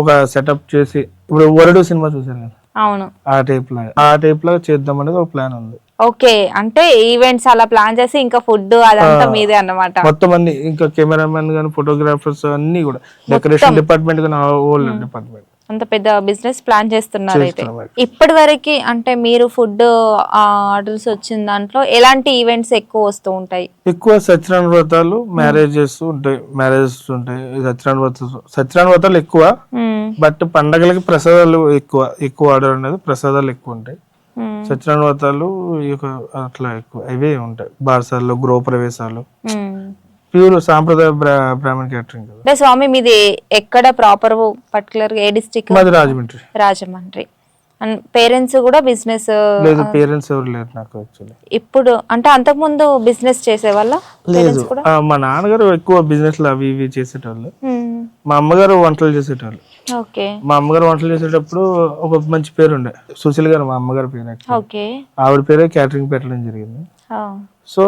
ఒక సెటప్ చేసి, ఇప్పుడు వరడు సినిమా చూసారు కదా, అవును, ఆ టైప్ లో చేద్దాం అనేది ఒక ప్లాన్ ఉంది. ఓకే, అంటే ఈవెంట్స్ అలా ప్లాన్ చేసి ఇంకా ఫుడ్ అదంతా మీదే అన్నమాట మొత్తం అన్ని, ఇంకా కెమెరామెన్ గానీ ఫోటోగ్రాఫర్స్ అన్ని కూడా, డెకరేషన్ డిపార్ట్మెంట్ కానీ హోల్ డిపార్ట్మెంట్, అంత పెద్ద బిజినెస్ ప్లాన్ చేస్తున్నారు. అయితే ఇప్పటి వరకు అంటే మీరు ఫుడ్ ఆర్డర్స్ వచ్చిన దాంట్లో ఎలాంటి ఈవెంట్స్ ఎక్కువ వస్తూ ఉంటాయి? ఎక్కువ సత్యనారాయణ వ్రతాలు, మ్యారేజెస్ ఉంటాయి, సత్యనారాయణ వ్రతాలు ఎక్కువ. బట్ పండగలకి ప్రసాదాలు ఎక్కువ ఆర్డర్ అనేది, ప్రసాదాలు ఎక్కువ ఉంటాయి. సత్యనారాయణ వ్రతాలు అట్లా ఎక్కువ ఇవే ఉంటాయి. బారసాలు, గృహ ప్రవేశాలు, ప్యూర్ సాంప్రదాయ బ్రాహ్మణ క్యాటరింగ్. అంటే స్వామి మీది ఎక్కడ ప్రాపర్ పర్టికులర్ ఏ డిస్ట్రిక్ట్? మాది రాజమండ్రి. పేరెంట్స్ కూడా బిజినెస్? లేదు, పేరెంట్స్ ఎవరు లేరు నాకు యాక్చువల్లీ. ఇప్పుడు అంటే అంతకు ముందు బిజినెస్ చేసేవాళ్ళ? లేదు, మా నాన్నగారు ఎక్కువ బిజినెస్ లో అవి ఇవి చేసేటోళ్ళు, మా అమ్మగారు వంటలు చేసేటోళ్ళు. ఓకే, మా అమ్మగారు వంటలు చేసేటప్పుడు ఒక మంచి పేరు ఉండే, సుశీల్ గారు మా అమ్మగారి పేరు. ఓకే, ఆవిడ పేరే క్యాటరింగ్ పెట్టడం జరిగింది. సో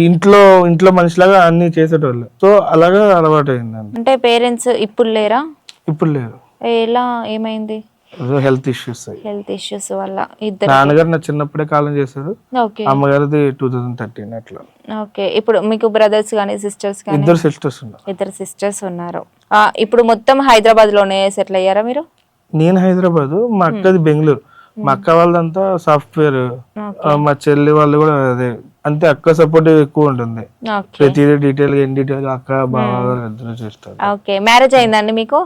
ఇంట్లో మనిషిలాగా అన్ని చేసేటోళ్ళు. సో అలాగా అలవాటు అయింది. అంటే పేరెంట్స్ ఇప్పుడు లేరా? ఇప్పుడు లేరు. ఎలా, ఏమైంది? హెల్త్ ఇష్యూస్ వల్ల ఇద్దరు. నాన్నగారు నా చిన్నప్పుడే కాలం చేశారు, అమ్మగారిది 2013 అట్లా. ఓకే, ఇప్పుడు మీకు బ్రదర్స్ గానీ సిస్టర్స్ గానీ? ఇద్దరు సిస్టర్స్ ఉన్నారు. ఇప్పుడు మొత్తం హైదరాబాద్ లోనే సెటిల్ అయ్యారా మీరు? నేను హైదరాబాద్, మా అక్కది బెంగళూరు. మా అక్క వాళ్ళంతా సాఫ్ట్వేర్, మా చెల్లి వాళ్ళు కూడా అదే. అంతే, అక్క సపోర్ట్ ఎక్కువ ఉంటుంది. ప్రతిదీ డీటెయిల్ గా అక్క బాగా చేస్తారు. ఓకే, మ్యారేజ్ అయిందండి మీకు?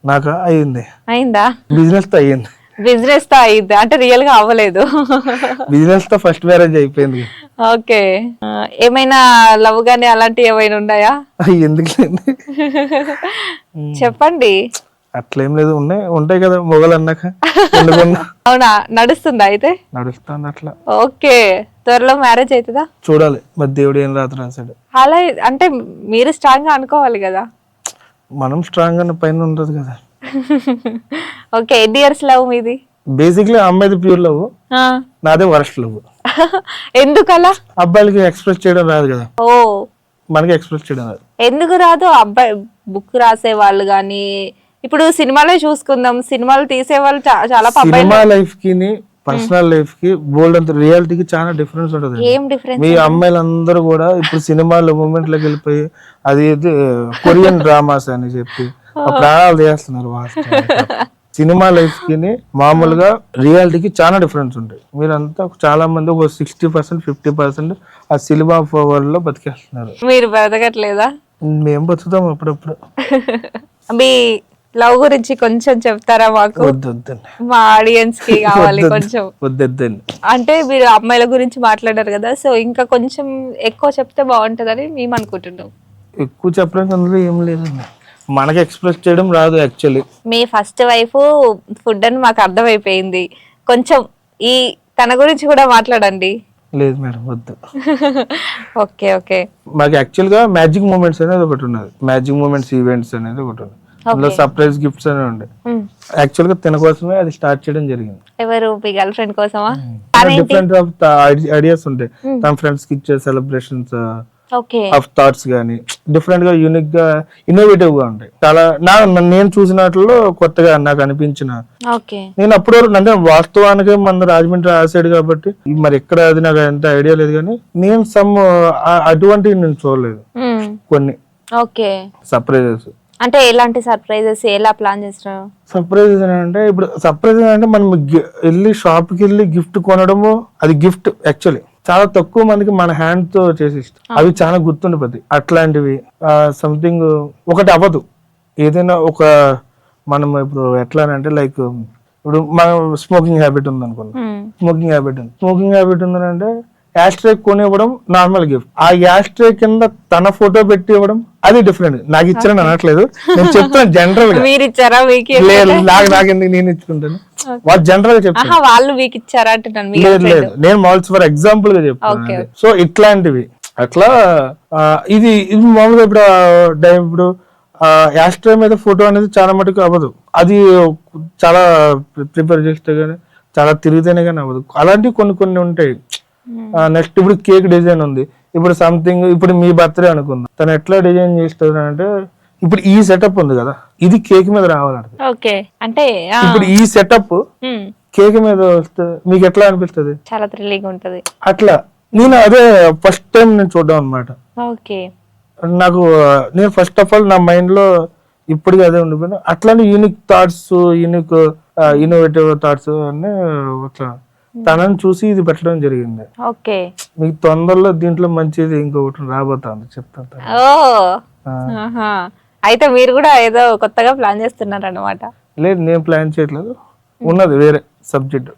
నాకు అయిందా? బిజినెస్ తో అయ్యింది. బిజినెస్ తో అయింది అంటే రియల్ గా అవ్వలేదు. బిజినెస్ తో ఫస్ట్ మ్యారేజ్ అయిపోయింది. ఓకే, ఏమైనా లవ్ గానీ అలాంటివి ఏమైనా ఉన్నాయా? ఎందుకు చెప్పండి. అట్లేం లేదు, ఉంటాయి కదా మొగలు అన్నాక. అవునా, నడుస్తుందా? అయితే నడుస్తుంది అట్లా. ఓకే, త్వరలో మ్యారేజ్ అవుతుందా? చూడాలి, మరి దేవుడు ఏం రాసాడు. అలా అంటే మీరు స్ట్రాంగ్ గా అనుకోవాలి కదా. మనం స్ట్రాంగ్ అన్న పైన ఉండదు కదా. ఓకే, ఎన్ని ఇయర్స్ లవ్ మీది? బేసిక్లీ అమ్మాయిది ప్యూర్ లవ్, నాదే వరస్ట్ లవ్. ఎందుకలా? అబ్బాయిలకి ఎక్స్ప్రెస్ చేయడం రాదు కదా. ఓ, మనకి ఎక్స్ప్రెస్ చేయడం రాదు. ఎందుకు రాదు? అబ్బాయి బుక్ రాసే వాళ్ళు గానీ, ఇప్పుడు సినిమాలో చూసుకుందాం, సినిమాలు తీసే వాళ్ళు చాలా. సినిమా లైఫ్ కి పర్సనల్ లైఫ్ కి బోల్డ్ అంత రియాలిటీకి చాలా డిఫరెన్స్ ఉంటుంది. ఏం డిఫరెన్స్? మీ అమ్మాయిలందరూ కూడా ఇప్పుడు సినిమాలో మూమెంట్ లోకి వెళ్ళిపోయి అది కొరియన్ డ్రామాస్ అని చెప్పి ప్రాణాలు చేస్తున్నారు. సినిమా లైఫ్ కి మామూలుగా రియాలిటీకి చాలా డిఫరెన్స్ ఉంటాయి. మీరంతా చాలా మంది ఒక 60%, 50% ఆ సినిమా వరల్డ్ లో బతికేస్తున్నారు. మీరు బతకట్లేదా? మేము బతుకుతాం అప్పుడప్పుడు. మీ లవ్ గురించి కొంచెం చెప్తారా మాకు? మా ఆడియన్స్ కి కావాలి కొంచెం. అంటే మీరు అమ్మాయిల గురించి మాట్లాడారు కదా, సో ఇంకా కొంచెం ఎక్కువ చెప్తే బాగుంటదని మేము అనుకుంటున్నాం. ఎక్కువ చెప్పడానికి అందులో ఏం లేదండి, మనకి ఎక్స్ప్రెస్ చేయడం రాదు యాక్చువల్లీ. మీ ఫస్ట్ వైఫ్ ఫుడ్ అని మాకు అర్థమైపోయింది. కొంచెం ఈ తన గురించి కూడా మాట్లాడండి. లేదు మేడం, వద్దు. ఓకే ఓకే, మాకు యాక్చువల్ గా మ్యాజిక్ మూమెంట్స్ అనేది ఒకటి ఉన్నది. మ్యాజిక్ మూమెంట్స్ ఈవెంట్స్ అనేది ఒకటి ఉంది. అందులో సర్ప్రైజ్ గిఫ్ట్స్ అనేవి ఉండే. యాక్చువల్ గా తిన కోసమే అది స్టార్ట్ చేయడం జరిగింది. ఎవరు మీ గర్ల్ ఫ్రెండ్ కోసమా? డిఫరెంట్ ఆఫ్ ఐడియాస్ ఉంటాయి తన ఫ్రెండ్స్ కి ఇచ్చే సెలబ్రేషన్స్ ఓకే ఆఫ్ థాట్స్ గానీ డిఫరెంట్ గా యూనిక్ గా ఇన్నోవేటివ్ గా ఉంటాయి. చాలా నేను చూసినట్లో కొత్తగా నాకు అనిపించిన ఓకే. నేను అప్పుడు అంటే వాస్తవానికి మన రాజమండ్రి ఆ సైడ్ కాబట్టి మరి ఎక్కడ అది నాకు ఎంత ఐడియా లేదు కానీ నేను అటువంటివి నేను చూడలేదు. కొన్ని ఓకే సర్ప్రైజెస్ అంటే ఎలాంటి సర్ప్రైజెస్ ఎలా ప్లాన్ చేస్తారు? సర్ప్రైజెస్ అంటే ఇప్పుడు సర్ప్రైజ్ అంటే మనం వెళ్ళి షాప్ కి వెళ్ళి గిఫ్ట్ కొనడము అది గిఫ్ట్ యాక్చువల్లీ చాలా తక్కువ మందికి మన హ్యాండ్ తో చేసి ఇస్తాం. అవి చాలా గుర్తుండిపోతాయి. అట్లాంటివి సంథింగ్ ఒకటి అవ్వదు ఏదైనా ఒక మనం ఇప్పుడు ఎట్లా అంటే లైక్ ఇప్పుడు మనం స్మోకింగ్ హ్యాబిట్ ఉంది అనుకున్నాం. స్మోకింగ్ హ్యాబిట్ ఉందంటే యాస్ట్రే కొని ఇవ్వడం నార్మల్ గిఫ్ట్. ఆ యాస్ట్రే కింద తన ఫోటో పెట్టి ఇవ్వడం అది డిఫరెంట్. నాకు ఇచ్చారని అనట్లేదు, నేను చెప్తాను జనరల్ గా. మీరు ఇచ్చారా? లేదు నాకెందుకు నేను ఇచ్చుకుంటాను. వాళ్ళు జనరల్ గా చెప్తాను. వాళ్ళు మీకు ఇచ్చారా అంటున్నాను. లేదు నేను మాల్స్ ఫర్ ఎగ్జాంపుల్ గా చెప్తాను. సో ఇట్లాంటివి అట్లా ఇది మామూలుగా ఇప్పుడు యాస్ట్రే మీద ఫోటో అనేది చాలా మటుకు అవ్వదు. అది చాలా ప్రిపేర్ చేస్తే గానీ చాలా తిరిగితేనే కానీ అవ్వదు. అలాంటివి కొన్ని ఉంటాయి. నెక్స్ట్ ఇప్పుడు కేక్ డిజైన్ ఉంది. ఇప్పుడు సంథింగ్ ఇప్పుడు మీ బర్త్డే అనుకుందాం, తను ఎట్లా డిజైన్ చేస్తుంది అంటే ఇప్పుడు ఈ సెటప్ ఉంది కదా, ఇది కేక్ మీద రావాలంటే అంటే ఇప్పుడు ఈ సెటప్ కేక్ మీద వస్తే మీకు ఎట్లా అనిపిస్తుంది? చాలా థ్రిల్లింగ్ ఉంటది. అట్లా నేను అదే ఫస్ట్ టైం నేను చూడడం అనమాట. నాకు నేను ఫస్ట్ ఆఫ్ ఆల్ నా మైండ్ లో ఇప్పటికీ అదే ఉండిపోయినా. అట్లానే యూనిక్ థాట్స్ ఇన్నోవేటివ్ థాట్స్ అన్నీ అట్లా తనని చూసి ఇది పెట్టడం జరిగింది. మీకు తొందరలో దీంట్లో మంచిది ఇంకొకటి రాబోతుంది చెప్తాను. అయితే మీరు కూడా ఏదో కొత్తగా ప్లాన్ చేస్తున్నారు అన్నమాట? లేదు నేను ప్లాన్ చేయట్లేదు, ఉన్నది వేరే సబ్జెక్ట్.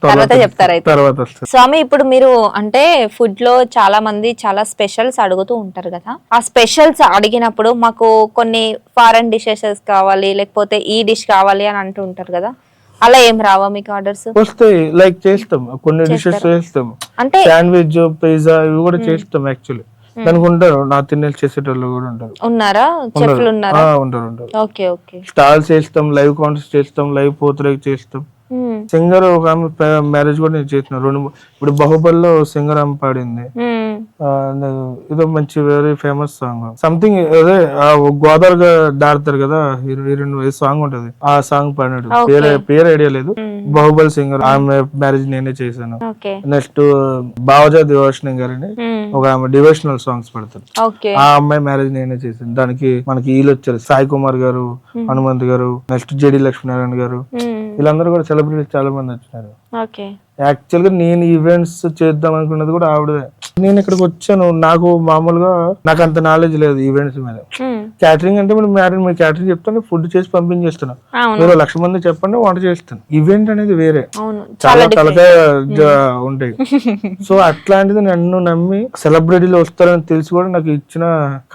తర్వాత చెప్తారు. తర్వాత స్వామి ఇప్పుడు మీరు అంటే ఫుడ్ లో చాలా మంది చాలా స్పెషల్స్ అడుగుతూ ఉంటారు కదా, ఆ స్పెషల్స్ అడిగినప్పుడు మాకు కొన్ని ఫారెన్ డిషెస్ కావాలి లేకపోతే ఈ డిష్ కావాలి అని అంటూ ఉంటారు కదా, అలా ఏం రావా మీకు ఆర్డర్స్? వస్తాయి. లైక్ చేస్తాం కొన్ని డిషెస్ చేస్తాం, అంటే శాండ్విచ్ పిజ్జా ఇవి కూడా చేస్తాం. యాక్చువల్లీ దానికి ఉంటారు నా తినేసి చేసేటోళ్ళు కూడా ఉంటారు. ఉన్నారా? చెఫ్లు ఉన్నారా? ఉంటారు. స్టాల్స్ చేస్తాం, లైవ్ కాన్సర్ట్స్ చేస్తాం, లైవ్ పోత్రేక్ చేస్తాం. సింగర్ ఒక ఆమె మ్యారేజ్ కూడా నేను చేసిన ఇప్పుడు బాహుబలిలో సింగర్ ఆమె పాడింది. ఇదో మంచి వెరీ ఫేమస్ సాంగ్ సంథింగ్ అదే గోదావరిగా దాడతారు కదా హీరోయిన్ సాంగ్ ఉంటది, ఆ సాంగ్ పాడినాడు. పేరు ఐడియా లేదు. బాహుబలి సింగర్ ఆమె మ్యారేజ్ నేనే చేశాను. నెక్స్ట్ బావజా డివోషనల్ గారని ఒక ఆమె డివోషనల్ సాంగ్స్ పడతారు, ఆ అమ్మాయి మ్యారేజ్ నేనే చేశాను. దానికి మనకి వీళ్ళు వచ్చారు, సాయి కుమార్ గారు, హనుమంత్ గారు, నెక్స్ట్ జెడి లక్ష్మీనారాయణ గారు, వీళ్ళందరూ కూడా సెలబ్రిటీస్ చాలా మంది వచ్చినారు. యాక్చువల్ గా నేను ఈవెంట్స్ చేద్దాం అనుకున్నది కూడా ఆవిడదే. నేను ఇక్కడికి వచ్చాను, నాకు మామూలుగా నాకు అంత నాలెడ్జ్ లేదు ఈవెంట్స్ మీద. క్యాటరింగ్ అంటే మీరు క్యాటరింగ్ చెప్తాను, ఫుడ్ చేసి పంపించేస్తున్నా. మీరు 1,00,000 మంది చెప్పండి, వంట చేస్తాను. ఈవెంట్ అనేది వేరే, చాలా తలకాయ ఉంటాయి. సో అట్లాంటిది నన్ను నమ్మి సెలబ్రిటీలు వస్తారని తెలిసి కూడా నాకు ఇచ్చిన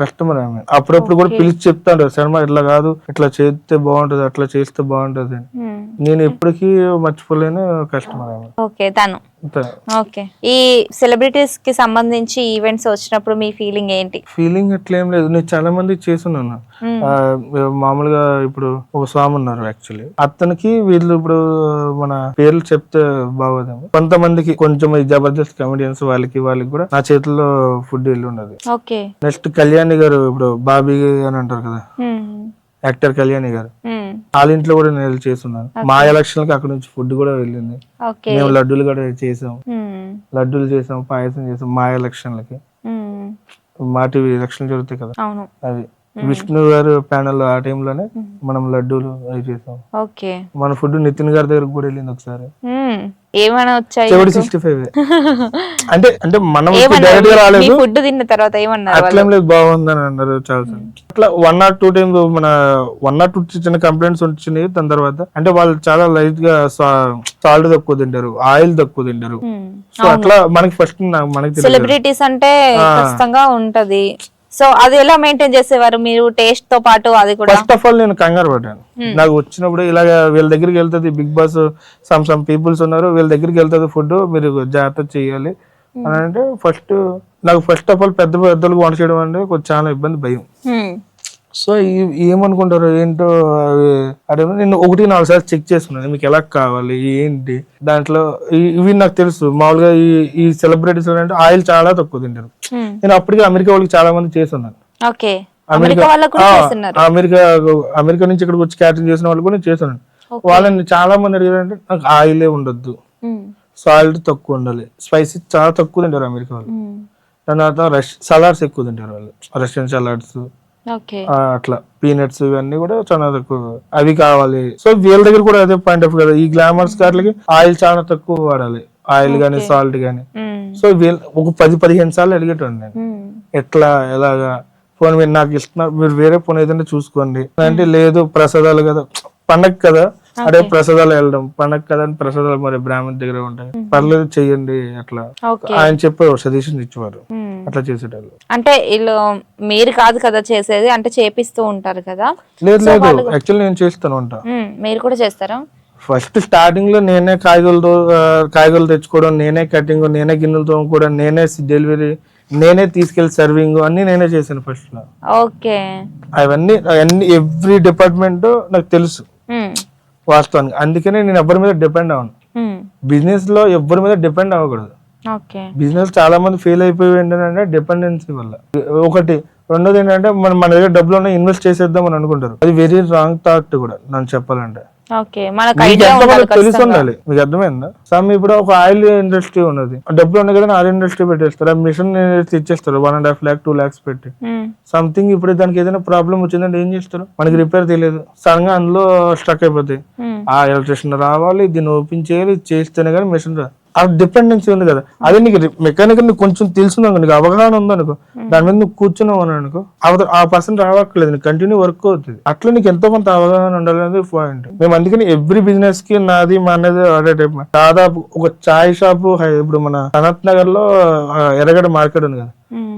కస్టమర్ ఆమె. అప్పుడప్పుడు కూడా పిలిచి చెప్తాడు, శర్మ ఇట్లా కాదు, ఇట్లా చేస్తే బాగుంటది, అట్లా చేస్తే బాగుంటది అని. నేను ఎప్పటికీ మర్చిపోలేని కస్టమర్ ఆమె. ఈ సెలబ్రిటీస్ కి సంబంధించి ఈవెంట్స్ వచ్చినప్పుడు మీ ఫీలింగ్ ఏంటి? ఫీలింగ్ అట్లేం లేదు, నేను చాలా మంది చేస్తున్నాను. మామూలుగా ఇప్పుడు ఒక స్వామి ఉన్నారు యాక్చువల్లీ, అతనికి వీళ్ళు ఇప్పుడు మన పేర్లు చెప్తే బాగోదేమో, కొంతమందికి కొంచెం జబర్దస్త్ కమెడియన్స్ వాళ్ళకి కూడా నా చేతుల్లో ఫుడ్ వెళ్ళి ఉన్నది. నెక్స్ట్ కళ్యాణి గారు, ఇప్పుడు బాబీ అని అంటారు కదా యాక్టర్ కళ్యాణి గారు, వాళ్ళ ఇంట్లో కూడా నేను చేస్తున్నాను. మా ఎలక్షన్ కి అక్కడ నుంచి ఫుడ్ కూడా వెళ్ళింది. మేము లడ్డూలు కూడా చేసాం, పాయసం చేసాం మా ఎలక్షన్లకి. మా టీవీ ఎలక్షన్ జరుగుతాయి కదా, అది విష్ణు గారు ప్యానల్ ఆ టైంలోనే మనం లడ్డూలు అవి చేసాం. మన ఫుడ్ నితిన్ గారి దగ్గర కూడా వెళ్ళింది ఒకసారి. ఏమైనా వచ్చాయి? 65 అంటే మనం డైరెక్ట్ గా రాలేదు, ఫుడ్ తిన్న తర్వాత ఏమన్నారు? అట్లేం లేదు, బాగుందని అన్నారు చాలా. అట్లా 1 or 2 times మన 1 or 2 చిన్న కంప్లైంట్స్ వచ్చినాయి. దాని తర్వాత అంటే వాళ్ళు చాలా లైట్ గా సాల్ట్ తక్కువ తింటారు, ఆయిల్ తక్కువ తింటారు. సో అట్లా మనకి ఫస్ట్ మనకి సెలబ్రిటీస్ అంటే ఖచ్చితంగా ఉంటది. సో అది ఎలా మెయింటైన్ చేసేవారు మీరు టేస్ట్ తో పాటు? అది కూడా ఫస్ట్ ఆఫ్ ఆల్ నేను కంగారు పడ్డాను. నాకు వచ్చినప్పుడు ఇలాగ వీళ్ళ దగ్గరికి వెళ్తుంది, బిగ్ బాస్ సమ్ పీపుల్స్ ఉన్నారు, వీళ్ళ దగ్గరికి వెళ్తుంది ఫుడ్, మీరు జాగ్రత్త చేయాలి అని అంటే ఫస్ట్ ఆఫ్ ఆల్ పెద్దలకు వంట చేయడం అంటే చాలా ఇబ్బంది, భయం. సో ఏమనుకుంటారు ఏంటో అదే నేను 1-4 సార్లు చెక్ చేసుకున్నాను మీకు ఎలా కావాలి ఏంటి దాంట్లో. ఇవి నాకు తెలుసు మామూలుగా ఈ సెలబ్రిటీస్ అంటే ఆయిల్ చాలా తక్కువ తింటారు. నేను అప్పటికే అమెరికా వాళ్ళకి చాలా మంది చేస్తున్నాను. అమెరికా నుంచి ఇక్కడికి వచ్చి క్యాటరింగ్ చేసిన వాళ్ళు కూడా చేస్తున్నాను. వాళ్ళని చాలా మంది అడిగారంటే నాకు ఆయిలే ఉండొద్దు, సాల్ట్ తక్కువ ఉండాలి, స్పైసీ చాలా తక్కువ తింటారు అమెరికా వాళ్ళు. దాని తర్వాత సలాడ్స్ ఎక్కువ తింటారు వాళ్ళు, రష్యన్ సలాడ్స్ అట్లా పీనట్స్ ఇవన్నీ కూడా చాలా తక్కువ అవి కావాలి. సో వీళ్ళ దగ్గర కూడా అదే పాయింట్ ఆఫ్ కదా, ఈ గ్లామర్స్ కార్లకి ఆయిల్ చాలా తక్కువ వాడాలి, ఆయిల్ గానీ సాల్ట్ గానీ. సో వీళ్ళు ఒక 10-15 సార్లు అడిగేటండి నేను ఎట్లా ఎలాగా. ఫోన్ మీరు నాకు ఇస్తున్నారు, మీరు వేరే ఫోన్ ఏదైనా చూసుకోండి అంటే లేదు ప్రసాదాలు కదా పండగ కదా, అదే ప్రసాదాలు వెళ్ళడం పండగ కదా అని ప్రసాదాలు మరి బ్రాహ్మణ్ దగ్గర ఉంటాయి, పర్లేదు చెయ్యండి అట్లా ఆయన చెప్పారు, సజెషన్ ఇచ్చేవారు, అట్లా చేసేటప్పుడు. అంటే వీళ్ళు మీరు కాదు కదా చేసేది, అంటే చేపిస్తూ ఉంటారు కదా? లేదు యాక్చువల్లీ నేను చేస్తాను వంట. మీరు కూడా చేస్తారా? ఫస్ట్ స్టార్టింగ్ లో నేనే కాయగూరలు తెచ్చుకోవడం, నేనే కటింగ్, నేనే గిన్నెలు తోముకోవడం, నేనే డెలివరీ, నేనే తీసుకెళ్లి సర్వింగ్ అన్ని నేనే చేశాను ఫస్ట్ లో. ఓకే, అవన్నీ ఎవ్రీ డిపార్ట్మెంట్ నాకు తెలుసు వాస్తవానికి. అందుకనే నేను ఎవరి మీద డిపెండ్ అవ్వను. బిజినెస్ లో ఎవరి మీద డిపెండ్ అవ్వకూడదు. బిజినెస్ చాలా మంది ఫెయిల్ అయిపోయి ఏంటంటే డిపెండెన్సీ వల్ల. ఒకటి. రెండోది ఏంటంటే మన దగ్గర డబ్బులు ఇన్వెస్ట్ చేసేద్దాం అని అనుకుంటారు, అది వెరీ రాంగ్ థాట్ కూడా నన్ను చెప్పాలంటే. తెలిసి ఉండాలి. మీకు అర్థమైందా? సమ్ ఇప్పుడు ఒక ఆయిల్ ఇండస్ట్రీ ఉన్నది, డబ్బులు ఉన్నాయి కదా ఆయిల్ ఇండస్ట్రీ పెట్టేస్తారు, ఆ మిషన్ ఇచ్చేస్తారు 1.5 lakh 2 lakhs పెట్టి సంథింగ్. ఇప్పుడు దానికి ఏదైనా ప్రాబ్లం వచ్చిందంటే ఏం చేస్తారు, మనకి రిపేర్ తెలియదు, సడన్ గా అందులో స్ట్రక్ అయిపోతాయి. ఆ ఎలక్ట్రీషియన్ రావాలి, దీన్ని ఓపెన్ చేయాలి, చేస్తేనే కానీ మిషన్ రాదు. ఆ డిపెండెన్సీ ఉంది కదా. అదే నీకు మెకానికల్ నీకు కొంచెం తెలుసుందనుకో, నీకు అవగాహన ఉందనుకో, దాని మీద నువ్వు కూర్చున్నావు అని అనుకో, ఆ పర్సన్ రావట్లేదు, నీకు కంటిన్యూ వర్క్ అవుతుంది. అట్లా నీకు ఎంతో కొంత అవగాహన ఉండాలనేది పాయింట్. మేము అందుకని ఎవ్రీ బిజినెస్ కి నాది మా అనేది అదే టైప్. దాదాపు ఒక చాయ్ షాప్ ఇప్పుడు మన సనత్ నగర్ లో ఎర్రగడ్డ మార్కెట్ ఉంది కదా,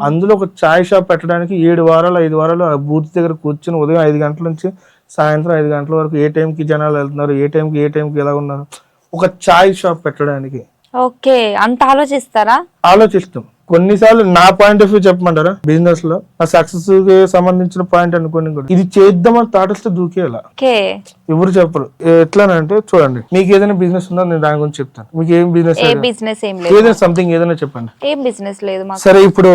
అందులో ఒక చాయ్ షాప్ పెట్టడానికి 7 వారాలు 5 వారాలు ఆ బూత్ దగ్గర కూర్చొని ఉదయం 5 గంటల నుంచి సాయంత్రం 5 గంటల వరకు ఏ టైంకి జనాలు వెళ్తున్నారు, ఏ టైంకి ఎలా ఉన్నారు, ఒక చాయ్ షాప్ పెట్టడానికి. ఓకే, అంత ఆలోచిస్తారా? ఆలోచిస్తాం. కొన్నిసార్లు నా పాయింట్ ఆఫ్ వ్యూ చెప్పమంటారా, బిజినెస్ లో నా సక్సెస్ కి సంబంధించిన పాయింట్ అనుకోని కూడా ఇది చేద్దామని థాట్ వస్తే దూకేలా. ఎవరు చెప్పరు. ఎట్లానంటే చూడండి, మీకు ఏదైనా బిజినెస్ ఉందో నేను దాని గురించి చెప్తాను. మీకు ఏం బిజినెస్, ఏదైనా సంథింగ్ ఏదైనా చెప్పండి. ఏం బిజినెస్ లేదు. సరే, ఇప్పుడు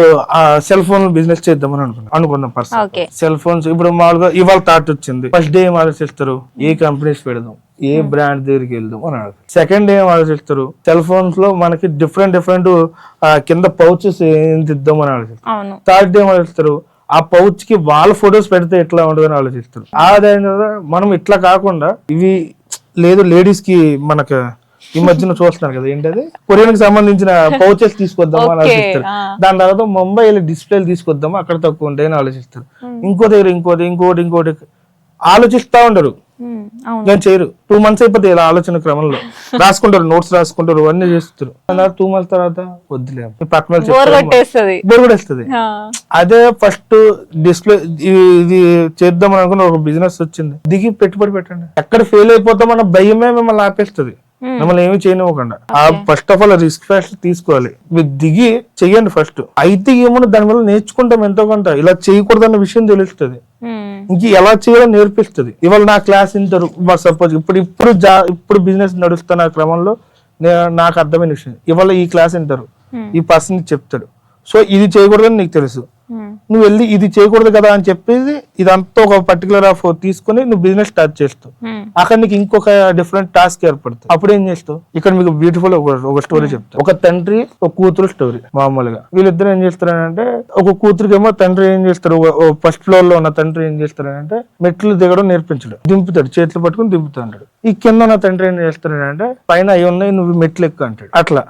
సెల్ ఫోన్ బిజినెస్ చేద్దామని అనుకుందాం పర్సన్. సెల్ ఫోన్స్ ఇప్పుడు మామూలుగా ఇవాళ థాట్ వచ్చింది, ఫస్ట్ డే ఏం ఆలోచిస్తారు, ఏ కంపెనీస్ పెడదాం, ఏ బ్రాండ్ దగ్గరికి వెళ్దాం అని అడుగుతారు. సెకండ్ ఏం ఆలోచిస్తారు, సెల్ ఫోన్స్ లో మనకి డిఫరెంట్ కింద పౌచెస్ ఏం తిద్దాం అని ఆలోచిస్తారు. థర్డ్ ఏం ఆలోచిస్తారు, ఆ పౌచ్ కి వాళ్ళ ఫొటోస్ పెడితే ఎట్లా ఉంటుందని ఆలోచిస్తారు. అదైన తర్వాత మనం ఇట్లా కాకుండా ఇవి లేదు లేడీస్ కి మనకు ఈ మధ్యన చూస్తున్నారు కదా, ఏంటది కొరియన్ కి సంబంధించిన పౌచెస్ తీసుకొద్దాం అని ఆలోచిస్తారు. దాని తర్వాత ముంబై వెళ్ళి డిస్ప్లేలు తీసుకొద్దాము, అక్కడ తక్కువ ఉంటాయని ఆలోచిస్తారు. ఇంకో దగ్గర ఇంకోటి ఆలోచిస్తా ఉండరు, నేను చేయరు. 2 months అయిపోతాయి ఇలా ఆలోచన క్రమంలో, రాసుకుంటారు, నోట్స్ రాసుకుంటారు, అన్ని చేస్తారు. 2 months తర్వాత వద్దులే పక్కన బోర్ కొట్టేస్తుంది. అదే ఫస్ట్ డిస్ప్లే ఇది చేద్దామని అనుకున్న ఒక బిజినెస్ వచ్చింది, దిగి పెట్టుబడి పెట్టండి. ఎక్కడ ఫెయిల్ అయిపోతామన్న భయమే మిమ్మల్ని ఆపేస్తుంది, మిమ్మల్ని ఏమి చేయనివ్వకుండా. First of all risk first తీసుకోవాలి, మీరు దిగి చెయ్యండి ఫస్ట్. అయితే ఏమన్నా దాని వల్ల నేర్చుకుంటాం ఎంతో కొంత, ఇలా చేయకూడదన్న విషయం తెలుస్తుంది, ఇంక ఎలా చేయాలో నేర్పిస్తుంది. ఇవాళ నా క్లాస్ ఇంటారు సపోజ్, ఇప్పుడు బిజినెస్ నడుస్తున్న క్రమంలో నాకు అర్థమైన విషయం, ఇవాళ ఈ క్లాస్ ఇంటారు, ఈ పర్సన్ చెప్తాడు, సో ఇది చేయకూడదని నీకు తెలుసు, నువ్వు వెళ్ళి ఇది చేయకూడదు కదా అని చెప్పేసి ఇదంతా ఒక పర్టికులర్ ఆఫ్ తీసుకుని నువ్వు బిజినెస్ స్టార్ట్ చేస్తావు. అక్కడ నీకు ఇంకొక డిఫరెంట్ టాస్క్ ఏర్పడుతుంది. అప్పుడు ఏం చేస్తావు, ఇక్కడ మీకు బ్యూటిఫుల్ ఒక స్టోరీ చెప్తా. ఒక తండ్రి ఒక కూతురు స్టోరీ. మామూలుగా వీళ్ళిద్దరు ఏం చేస్తారంటే, ఒక కూతురికేమో తండ్రి ఏం చేస్తారు, ఫస్ట్ ఫ్లోర్ లో ఉన్న తండ్రి ఏం చేస్తారంటే మెట్లు దిగడం నేర్పించడు, దింపుతాడు, చేతులు పట్టుకుని దింపుతా అంటాడు. ఈ కింద ఉన్న తండ్రి ఏం చేస్తాడంటే, పైన అవి ఉన్నాయి నువ్వు మెట్లు ఎక్కు అంటాడు. అట్లా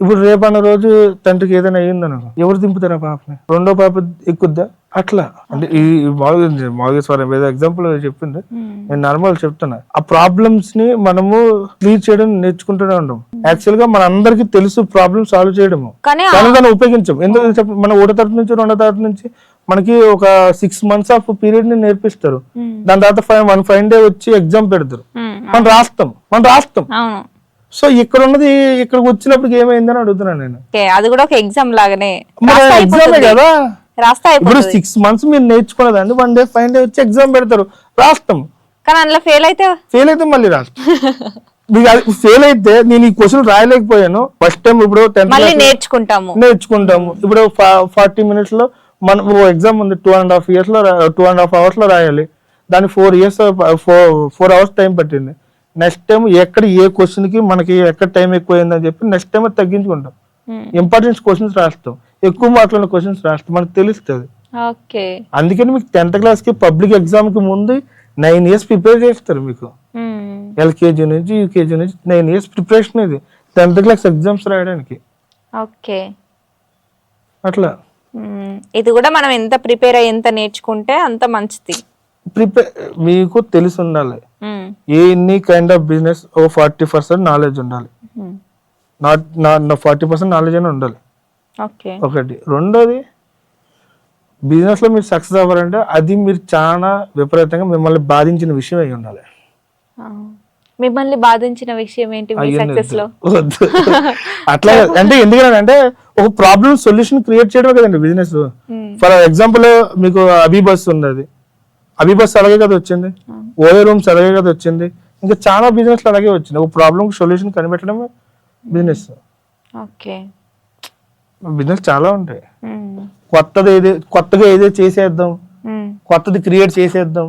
ఇప్పుడు రేపన్న రోజు తండ్రికి ఏదైనా అయ్యిందనుకో, ఎవరు దింపుతారా పాపని, రెండో పాప ఎక్కుద్దా? అట్లా అంటే ఈ మామూలుగా ఎగ్జాంపుల్ చెప్పింది, నేను నార్మల్ చెప్తున్నా. ఆ ప్రాబ్లమ్స్ ని మనము క్లియర్ చేయడం నేర్చుకుంటూనే ఉంటాం. యాక్చువల్ గా మన అందరికి తెలుసు ప్రాబ్లమ్ సాల్వ్ చేయడము, కానీ దాన్ని ఉపయోగించం. ఎందుకంటే మన 1వ తరగతి నుంచి 2వ తరగతి నుంచి మనకి ఒక 6 months ఆఫ్ పీరియడ్ ని నేర్పిస్తారు. దాని తర్వాత 1 day వచ్చి ఎగ్జామ్ పెడతారు, మనం రాస్తాం. సో ఇక్కడ ఉన్నది ఇక్కడికి వచ్చినప్పుడు ఏమైందని అడుగుతున్నాను నేను. అది కూడా ఒక ఎగ్జామ్ లాగానే ఎగ్జామే కదా. రాస్తా ఇప్పుడు అయిపోతుంది 6 months మీరు నేర్చుకున్నదండి 1 day 5 day వచ్చి ఎగ్జామ్ పెడతారు, రాస్తాం. కానీ అందులో ఫెయిల్ అయితే మళ్ళీ రాస్తాం. మీకు ఫెయిల్ అయితే నేను ఈ క్వశ్చన్ రాయలేకపోయాను ఫస్ట్ టైం, ఇప్పుడు 10th మళ్ళీ నేర్చుకుంటాము. ఇప్పుడు 40 minutes లో మనం ఎగ్జామ్ ఉంది, 2.5 years లో 2.5 hours లో రాయాలి. దాని 4 hours టైం పట్టింది. నెక్స్ట్ టైం ఎక్కడ ఏ క్వశ్చన్ కి మనకి ఎక్కడ టైం ఎక్కువైందని చెప్పి నెక్స్ట్ టైం తగ్గించుకుంటాం. ఇంపార్టెంట్ క్వశ్చన్స్ రాస్తాం, ఎక్కువ మార్కులు క్వశ్చన్స్ రాస్తాం, మనకు తెలుస్తుంది. అందుకని మీకు 10th class కి పబ్లిక్ ఎగ్జామ్ కి ముందు 9 years ప్రిపేర్ చేస్తారు. మీకు ఎల్కేజీ నుంచి యూకేజీ నుంచి 9 years ప్రిపరేషన్ ఇది 10th class ఎగ్జామ్స్ రాయడానికి. అట్లా ఇది కూడా మనం ఎంత ప్రిపేర్ అయ్యి ఎంత నేర్చుకుంటే అంత మంచిది. మీకు తెలిసి ఉండాలి, ఎనీ కైండ్ ఆఫ్ బిజినెస్ ఓ 40% నాలెడ్జ్ ఉండాలి. 40% నాలెడ్జ్ అయినా ఉండాలి. ఒకటి. రెండోది, బిజినెస్ లో మీరు సక్సెస్ అవ్వాలంటే అది మీరు చాలా విపరీతంగా మిమ్మల్ని బాధించిన విషయం అయి ఉండాలి. మిమ్మల్ని బాధించిన విషయం ఏంటి మీ సక్సెస్ లో? అట్లా అంటే ఎందుకంటే ఒక ప్రాబ్లమ్ సొల్యూషన్ క్రియేట్ చేయడం కదండి బిజినెస్. ఫర్ ఎగ్జాంపుల్ మీకు అబీబస్ ఉంది, అబీబస్ అలాగే కదా వచ్చింది, ఓయో రూమ్స్ అలాగే కదా వచ్చింది, ఇంకా చాలా బిజినెస్ అలాగే వచ్చింది. ఒక ప్రాబ్లమ్ సొల్యూషన్ కనిపెట్టడం బిజినెస్. బిజినెస్ చాలా ఉంటాయి. కొత్తగా ఏదో చేసేద్దాం, కొత్తది క్రియేట్ చేసేద్దాం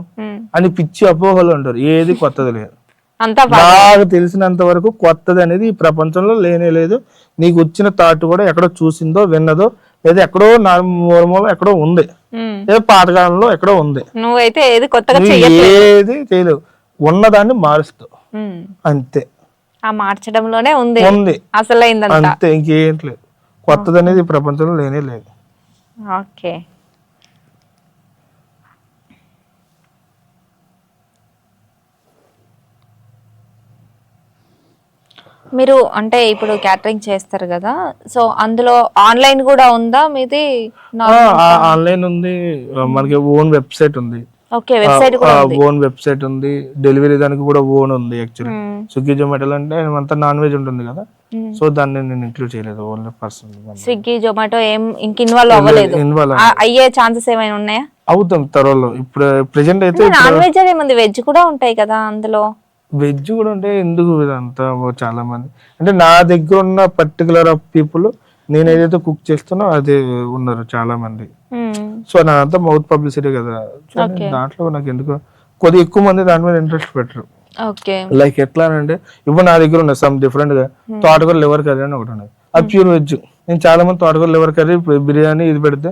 అని పిచ్చి అపోహలు ఉంటారు. ఏది కొత్తది లేదు. నాకు తెలిసినంత వరకు కొత్తది అనేది ఈ ప్రపంచంలో లేనే లేదు. నీకు వచ్చిన థాట్ కూడా ఎక్కడో చూసిందో విన్నదో లేదా ఎక్కడో మూలమూల ఎక్కడో ఉంది, లేదా పాతకాలంలో ఎక్కడో ఉంది. నువ్వైతే ఏది కొత్తగా ఏది చేయలేవు, ఉన్నదాన్ని మారుస్తావు అంతే. ఆ మార్చడంలోనే ఉంది అసలు అంతే, ఇంకేం లేదు. కొత్తది అనేది ఈ ప్రపంచంలో లేనే లేదు. ఓకే. మీరు అంటే ఇప్పుడు క్యాటరింగ్ చేస్తారు కదా, సో అందులో ఆన్లైన్ కూడా ఉందా మీది? ఆన్లైన్ ఉంది, మనకి ఓన్ వెబ్సైట్ ఉంది. ఓకే, వెబ్సైట్ కూడా ఉంది. ఓన్ వెబ్సైట్ ఉంది, డెలివరీ దానికి కూడా ఓన్ ఉంది. యాక్చువల్లీ స్విగ్గీ జొమాటో అంటే అంతా నాన్ వెజ్ ఉంటుంది కదా, సో దాన్ని నేను ఇంక్లూడ్ చేయలేదు. ఓన్లీ పర్సన్ స్విగ్గీ జొమాటో ఏం ఇంక ఇన్వాల్వ్ అవ్వలేదు. అయ్యే ఛాన్సెస్ ఏమైనా ఉన్నాయా? అవుతాం త్వరలో. ఇప్పుడు ప్రెజెంట్ అయితే నాన్ వెజ్ ఏముంది, వెజ్ కూడా ఉంటాయి కదా అందులో. వెజ్ కూడా ఉంటే ఎందుకు ఇదంతా చాలా మంది అంటే నా దగ్గర ఉన్న పర్టికులర్ ఆఫ్ పీపుల్ నేను ఏదైతే కుక్ చేస్తానో అదే ఉన్నారు చాలా మంది. సో నాదంతా మౌత్ పబ్లిసిటీ కదా, దాంట్లో నాకు ఎందుకు కొద్దిగా ఎక్కువ మంది దాని మీద ఇంట్రెస్ట్ పెట్టరు. లైక్ ఎట్లా అంటే ఇప్పుడు నా దగ్గర ఉన్నాయి సమ్ డిఫరెంట్ గా తోటకూర లివర్ కర్రీ అని ఒకటి ఉన్నది, అది ప్యూర్ వెజ్. నేను చాలా మంది తోటకూర లివర్ కర్రీ బిర్యానీ ఇది పెడితే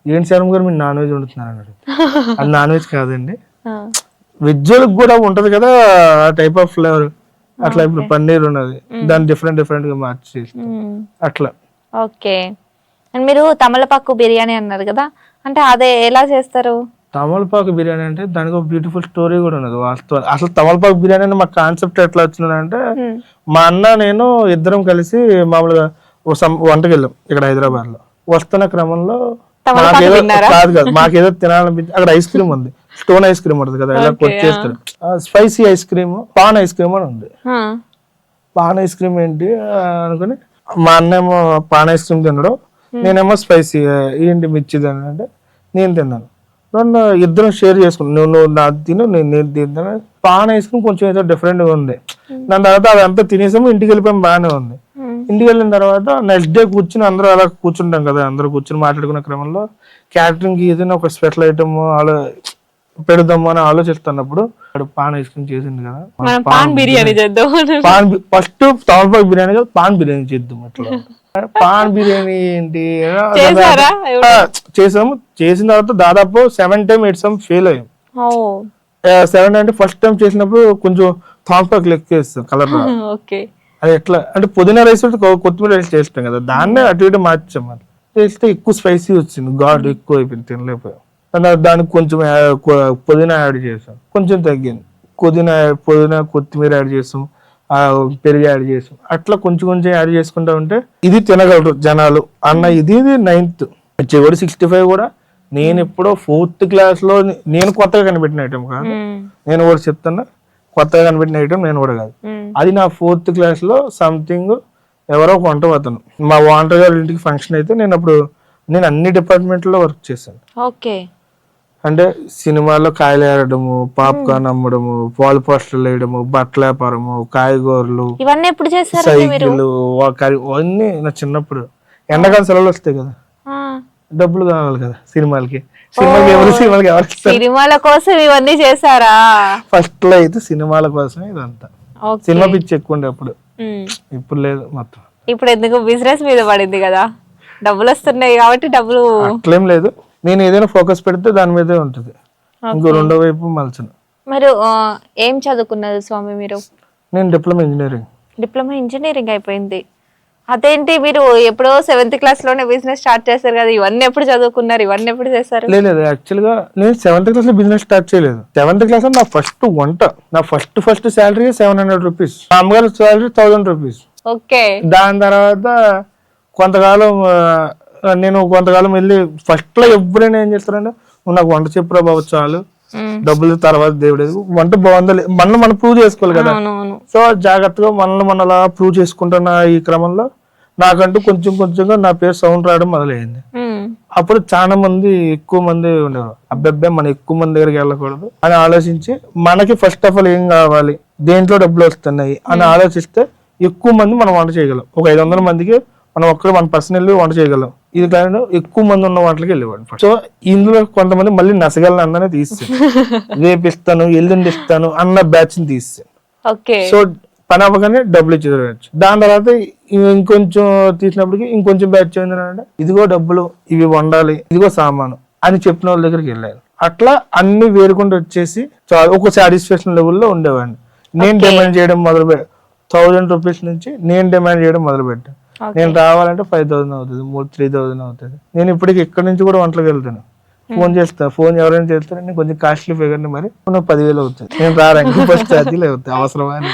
ఏంటి శర్మ గారు మీరు నాన్ వెజ్ వండుతున్నారు అన్నాడు. అది నాన్ వెజ్ కాదండి, వెజ్ కూడా ఉంటది కదా ఆ టైప్ ఆఫ్ ఫ్లేవర్. అట్లా ఇప్పుడు పన్నీర్ ఉన్నది, దాన్ని డిఫరెంట్ గా మార్చి అట్లా. ఓకే. మీరు తమలపాకు బిర్యానీ అన్నారు కదా, అంటే అదే ఎలా చేస్తారు? తమలపాకు బిర్యానీ అంటే దానికి ఒక బ్యూటిఫుల్ స్టోరీ కూడా ఉన్నది. వాస్తవం అసలు తమలపాకు బిర్యానీ అంటే మా కాన్సెప్ట్ ఎట్లా వచ్చిందంటే, మా అన్న నేను ఇద్దరం కలిసి మామూలుగా వంటకి వెళ్ళాం ఇక్కడ హైదరాబాద్ లో. వస్తున్న క్రమంలో మాకేదో తినాలనిపించి అక్కడ ఐస్ క్రీమ్ ఉంది, స్టోన్ ఐస్ క్రీమ్ ఉంటుంది కదా, ఇలా కొట్టేస్తారు. Spicy ice cream, pan ice cream అని ఉంది. పాన్ ఐస్ క్రీమ్ ఏంటి అనుకుని మా అన్నేమో పాన్ ఐస్ క్రీమ్ తిన్నాడు, నేనేమో స్పైసీ ఏంటి మిర్చి అంటే నేను తిన్నాను. ఇద్దరం షేర్ చేసుకున్నాను, నువ్వు నా తిను నేను తింటాను. పాన్ ఐస్ క్రీమ్ కొంచెం ఏదో డిఫరెంట్ గా ఉంది. దాని తర్వాత అదంతా తినేసాము, ఇంటికి వెళ్ళిపోయాం, బాగానే ఉంది. ఇంటికి వెళ్ళిన తర్వాత నెక్స్ట్ డే కూర్చుని అందరూ అలా కూర్చుంటాం కదా, అందరూ కూర్చుని మాట్లాడుకునే క్రమంలో క్యాటరింగ్ కి ఏదైనా ఒక స్పెషల్ ఐటమ్ పెడదాము అని ఆలోచిస్తున్నప్పుడు పాన్ ఐస్ క్రీమ్ చేసింది కదా, పాన్ బిర్యానీ చేద్దాం. ఫస్ట్ తమలపాకు బిర్యానీ కాదు పాన్ బిర్యానీ చేద్దాం. అట్లా పాన్ బిర్యానీ ఏంటి చేసాము. చేసిన తర్వాత దాదాపు 7 times 8 times ఫెయిల్ అయ్యాం. 7 అంటే ఫస్ట్ టైం చేసినప్పుడు కొంచెం తమలపాకు లెక్క వేస్తాం కలర్. అది ఎట్లా అంటే పుదీనా రైస్ కొత్తిమీర రైస్ చేస్తాం కదా, దాన్నే అటు ఇటు మార్చాం. చేస్తే ఎక్కువ స్పైసీ వచ్చింది, ఘాటు ఎక్కువ అయిపోయింది, తినలేకపోయాం. దానికి కొంచెం పుదీనా యాడ్ చేసాం, కొంచెం తగ్గింది. పుదీనా కొత్తిమీర యాడ్ చేసాం, పెరుగు యాడ్ చేసాం. అట్లా కొంచెం యాడ్ చేసుకుంటా ఉంటే ఇది తినగలరు జనాలు అన్న ఇది 9th. చివరి 65 కూడా నేను ఎప్పుడో 4th class లో నేను కొత్తగా కనిపెట్టిన ఐటమ్ కాదు, నేను కూడా చెప్తున్నా కొత్తగా కనిపెట్టిన ఐటమ్ నేను కూడా కాదు. అది నా 4th class లో సంథింగ్ ఎవరో వంట అతను మా వాంటర్ గారి ఇంటికి ఫంక్షన్ అయితే నేను అప్పుడు నేను అన్ని డిపార్ట్మెంట్లో వర్క్ చేశాను. ఓకే. అంటే సినిమాలో కాయలు ఏరడము, పాప్కార్న్ అమ్మడము, పాల్ పోస్టర్లు వేయడము, బట్టల వ్యాపారము, కాయగూరలు, ఇవన్నీ ఎప్పుడు చేశారు? సైకిల్, అన్నీ నా చిన్నప్పుడు. ఎండాకాలం సెలవులు వస్తాయి కదా, డబ్బులు కావాలి కదా సినిమాలకి. సినిమాలకి ఎవరు సినిమాల కోసం ఇవన్నీ చేశారా? ఫస్ట్ లో అయితే సినిమాల కోసం ఇదంతా. సినిమా పిచ్చి ఎక్కువ ఉండే అప్పుడు, ఇప్పుడు లేదు మొత్తం. ఇప్పుడు ఎందుకు బిజినెస్ మీద పడింది కదా, డబ్బులు వస్తున్నాయి కాబట్టి డబ్బులు. అట్లేం లేదు, నేను ఏదైనా ఫోకస్ పెడితే దాని మీదే ఉంటుంది, ఇంకో రెండో వైపు మలచను. మీరు ఏం చదువుకున్నారు స్వామి మీరు? నేను డిప్లొమా ఇంజనీరింగ్. డిప్లొమా ఇంజనీరింగ్ అయిపోయింది. అదేంటి మీరు ఎప్పుడో 7th క్లాస్ లోనే బిజినెస్ స్టార్ట్ చేశారు కదా, ఇవన్నీ ఎప్పుడు చదువుకున్నారు, ఇవన్నీ ఎప్పుడు చేశారు? లేదు, యాక్చువల్ గా నేను 7th క్లాస్ లో బిజినెస్ స్టార్ట్ చేయలేదు. 7th క్లాస్ లో నా ఫస్ట్ వంట, నా ఫస్ట్ శాలరీ 700 రూపీస్, మా అమ్మగారి శాలరీ 1000 రూపీస్. ఓకే. దాని తర్వాత కొంతకాలం వెళ్ళి ఫస్ట్ లో ఎప్పుడైనా ఏం చేస్తారంటే, నాకు వంట చెప్పురా బాబు చాలు, డబ్బులు తర్వాత దేవుడు, వంట బాగుందా మనం ప్రూవ్ చేసుకోవాలి కదా. సో జాగ్రత్తగా మనల్ని అలా ప్రూవ్ చేసుకుంటున్న ఈ క్రమంలో నాకంటూ కొంచెంగా నా పేరు సౌండ్ రావడం మొదలైంది. అప్పుడు చాలా మంది, ఎక్కువ మంది ఉండేవారు, అబ్బాయి మనం ఎక్కువ మంది దగ్గరికి వెళ్ళకూడదు అని ఆలోచించి, మనకి ఫస్ట్ ఆఫ్ ఆల్ ఏం కావాలి, దేంట్లో డబ్బులు వస్తున్నాయి అని ఆలోచిస్తే ఎక్కువ మంది మనం వంట చేయగలం. ఒక 500 మందికి మనం ఒక్కరు 1% వెళ్ళి వంట చేయగలం. ఇది కానీ ఎక్కువ మంది ఉన్న వంటలకి వెళ్ళేవాడు. సో ఇందులో కొంతమంది మళ్ళీ నసగలను అన్ననే తీస్తాను, రేపు ఇస్తాను ఎల్లుండి ఇస్తాను అన్న బ్యాచ్ ని తీస్తాను. సో పని అవ్వగానే డబ్బులు ఇచ్చేది. దాని తర్వాత ఇంకొంచెం తీసినప్పటికి ఇంకొంచెం బ్యాచ్ ఏంటంటే, ఇదిగో డబ్బులు, ఇవి వండాలి, ఇదిగో సామాను అని చెప్పిన వాళ్ళ దగ్గరికి వెళ్ళాను. అట్లా అన్ని వేరుకుండా వచ్చేసి చాలా ఒక సాటిస్ఫాక్షన్ లెవెల్లో ఉండేవాడిని. నేను డిమాండ్ చేయడం మొదలుపెట్టాను 1000 రూపీస్ నుంచి. నేను డిమాండ్ చేయడం మొదలుపెట్టాను. నేను రావాలంటే 5000 అవుతుంది, 3000 అవుతుంది. నేను ఇప్పటికి ఎక్కడి నుంచి కూడా వంటలకు వెళ్తాను, ఫోన్ చేస్తాను. ఫోన్ ఎవరైనా చేస్తాను, నేను కొంచెం కాస్ట్లీ ఫిగర్ ని, మరి 10,000 అవుతుంది. నేను రాడానికి ఫస్ట్ ఛార్జీలు అవుతాయి అవసరమా అని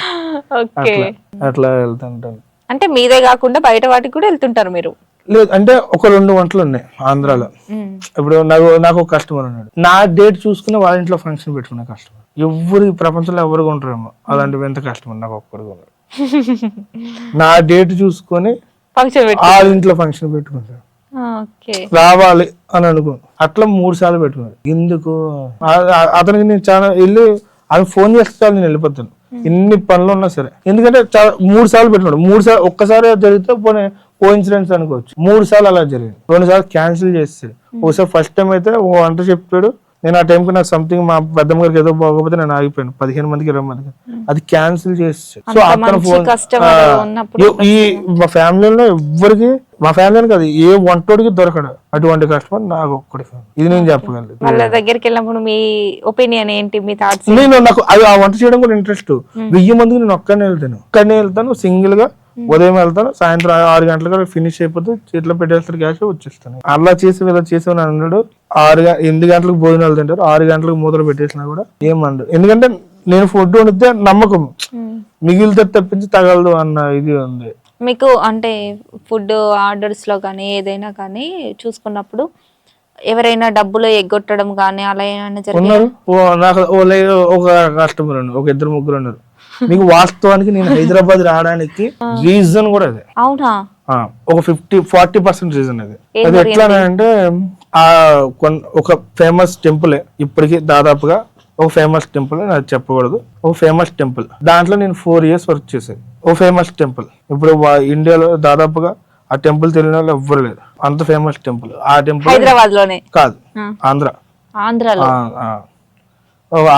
అట్లా వెళ్తుంటాను. అంటే మీదే కాకుండా బయట వాటికి కూడా వెళ్తుంటారు మీరు? లేదు, అంటే ఒక 2 వంటలు ఉన్నాయి ఆంధ్రాలో. ఇప్పుడు నాకు ఒక కస్టమర్ ఉన్నాడు, నా డేట్ చూసుకుని వాళ్ళ ఇంట్లో ఫంక్షన్ పెట్టుకునే కస్టమర్. ఎవరు ఈ ప్రపంచంలో ఎవరు ఉంటారేమో అలాంటి ఎంత కస్టమర్ నాకు ఒక్కడిగా ఉన్నాడు. నా డేట్ చూసుకొని వాళ్ళ ఇంట్లో ఫంక్షన్ పెట్టుకుంటాడు, రావాలి అని అనుకో. అట్లా 3 సార్లు పెట్టుకున్నాడు. ఎందుకు అతనికి నేను చాలా వెళ్ళి అది ఫోన్ చేస్తే నేను వెళ్ళిపోతాను, ఎన్ని పనులు ఉన్నా సరే. ఎందుకంటే 3 సార్లు పెట్టుకున్నాడు. 3 సార్లు ఒక్కసారి జరిగితే పోనీ కోఇన్సిడెన్స్ అనుకోవచ్చు, 3 సార్లు అలా జరిగింది. 2 సార్లు క్యాన్సిల్ చేస్తాడు. ఒకసారి ఫస్ట్ టైం అయితే ఓ వంట చెప్పాడు, నేను ఆ టైంకి నాకు సంథింగ్ మా పెద్దమ్మ గారికి ఏదో బాగోపోతే నేను ఆగిపోయాను, 15 మందికి 20 మందికి, అది క్యాన్సిల్ చేస్తాడు. సో అతను ఫోన్ ఈ మా ఫ్యామిలీలో ఎవ్వరికి, మా ఫ్యామిలీ కాదు ఏ వంటోడికి దొరకడు అటువంటి కస్టమర్ నాకు ఒక్కడికి. ఇది నేను చెప్పగలను. వాళ్ళ దగ్గరికి వెళ్ళినప్పుడు మీ ఒపీనియన్ ఏంటి, మీ థాట్స్? నాకు అది ఆ వంట చేయడం కూడా ఇంట్రెస్ట్. 1000 మందికి నేను ఒక్కనే వెళ్తాను సింగిల్ గా. ఉదయం వెళ్తాను, సాయంత్రం 6 గంటలకు ఫినిష్ అయిపోతే చేతిలో పెట్టేస్తారు, క్యాష్ వచ్చేస్తాను. అలా చేసి అన్నాడు. 8 గంటలకు భోజనాలు తింటారు, 6 గంటలకు మూతలు పెట్టేసినా కూడా ఏమన్నాడు. ఎందుకంటే నేను ఫుడ్ వండితే నమ్మకం, మిగిలితే తప్పించి తగలదు అన్న ఇది ఉంది. మీకు అంటే ఫుడ్ ఆర్డర్స్ లో కానీ ఏదైనా కానీ చూసుకున్నప్పుడు ఎవరైనా డబ్బులు ఎగ్గొట్టడం కానీ అలా ఏమైనా జరిగింది? నాకు ఒక కస్టమర్ ఉన్నారు, ఒక 2-3 ఉన్నారు. మీకు వాస్తవానికి నేను హైదరాబాద్ రావడానికి రీజన్ కూడా అదే. అవునా? ఒక 40% రీజన్ అది. అది ఎట్లా అంటే, ఒక ఫేమస్ టెంపుల్, ఇప్పటికి దాదాపుగా ఒక ఫేమస్ టెంపుల్, నాకు చెప్పకూడదు, ఒక ఫేమస్ టెంపుల్. దాంట్లో నేను 4 years వర్క్ చేశాను. ఒక ఫేమస్ టెంపుల్, ఇప్పుడు ఇండియాలో దాదాపుగా ఆ టెంపుల్ తెలియని వాళ్ళు ఎవ్వరు లేరు, అంత ఫేమస్ టెంపుల్. ఆ టెంపుల్ హైదరాబాద్ లోనే కాదు, ఆంధ్రాలో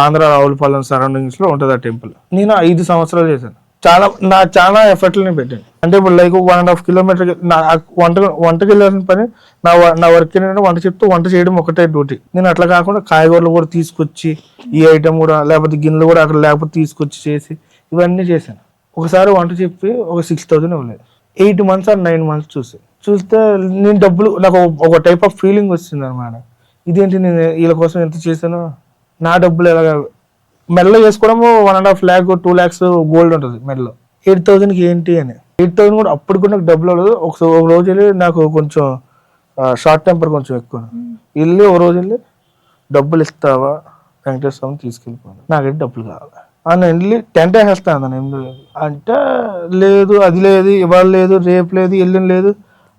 ఆంధ్ర రావులపాలెం సరౌండింగ్స్ లో ఉంటుంది ఆ టెంపుల్. నేను 5 సంవత్సరాలు చేశాను. చాలా ఎఫర్ట్లని పెట్టాను. అంటే ఇప్పుడు లైక్ 1.5 kilometer వంటకి వెళ్ళాల్సిన పని, నా వర్క్ ఏంటంటే వంట చెప్తూ వంట చేయడం ఒకటే డ్యూటీ. నేను అట్లా కాకుండా కాయగూరలు కూడా తీసుకొచ్చి, ఈ ఐటమ్ కూడా, లేకపోతే గిన్నెలు కూడా అక్కడ లేకపోతే తీసుకొచ్చి చేసి ఇవన్నీ చేశాను. ఒకసారి వంట చెప్పి ఒక 6,000 ఇవ్వలేదు. 8 months or 9 months చూస్తే నేను డబ్బులు, నాకు ఒక టైప్ ఆఫ్ ఫీలింగ్ వచ్చింది అనమాట. ఇదేంటి నేను వీళ్ళ కోసం ఎంత చేశాను, నా డబ్బులు ఎలాగా మెడలో వేసుకోవడము 1.5 lakh 2 lakhs గోల్డ్ ఉంటుంది మెడలో. 8,000కి ఏంటి అని. 8,000 కూడా అప్పుడు కూడా నాకు డబ్బులు అవ్వలేదు. ఒక రోజు వెళ్ళి నాకు కొంచెం షార్ట్ టెంపర్ కొంచెం ఎక్కువ, వెళ్ళి ఒక రోజు వెళ్ళి డబ్బులు ఇస్తావా వెంకటేశ్వర స్వామి తీసుకెళ్ళిపోయాను, నాకైతే డబ్బులు కావాలి అని వెళ్ళి టెంట్ వేసేస్తాను. అంటే లేదు, అది లేదు, ఇవాళ లేదు, రేపు లేదు, ఎల్లుండి లేదు,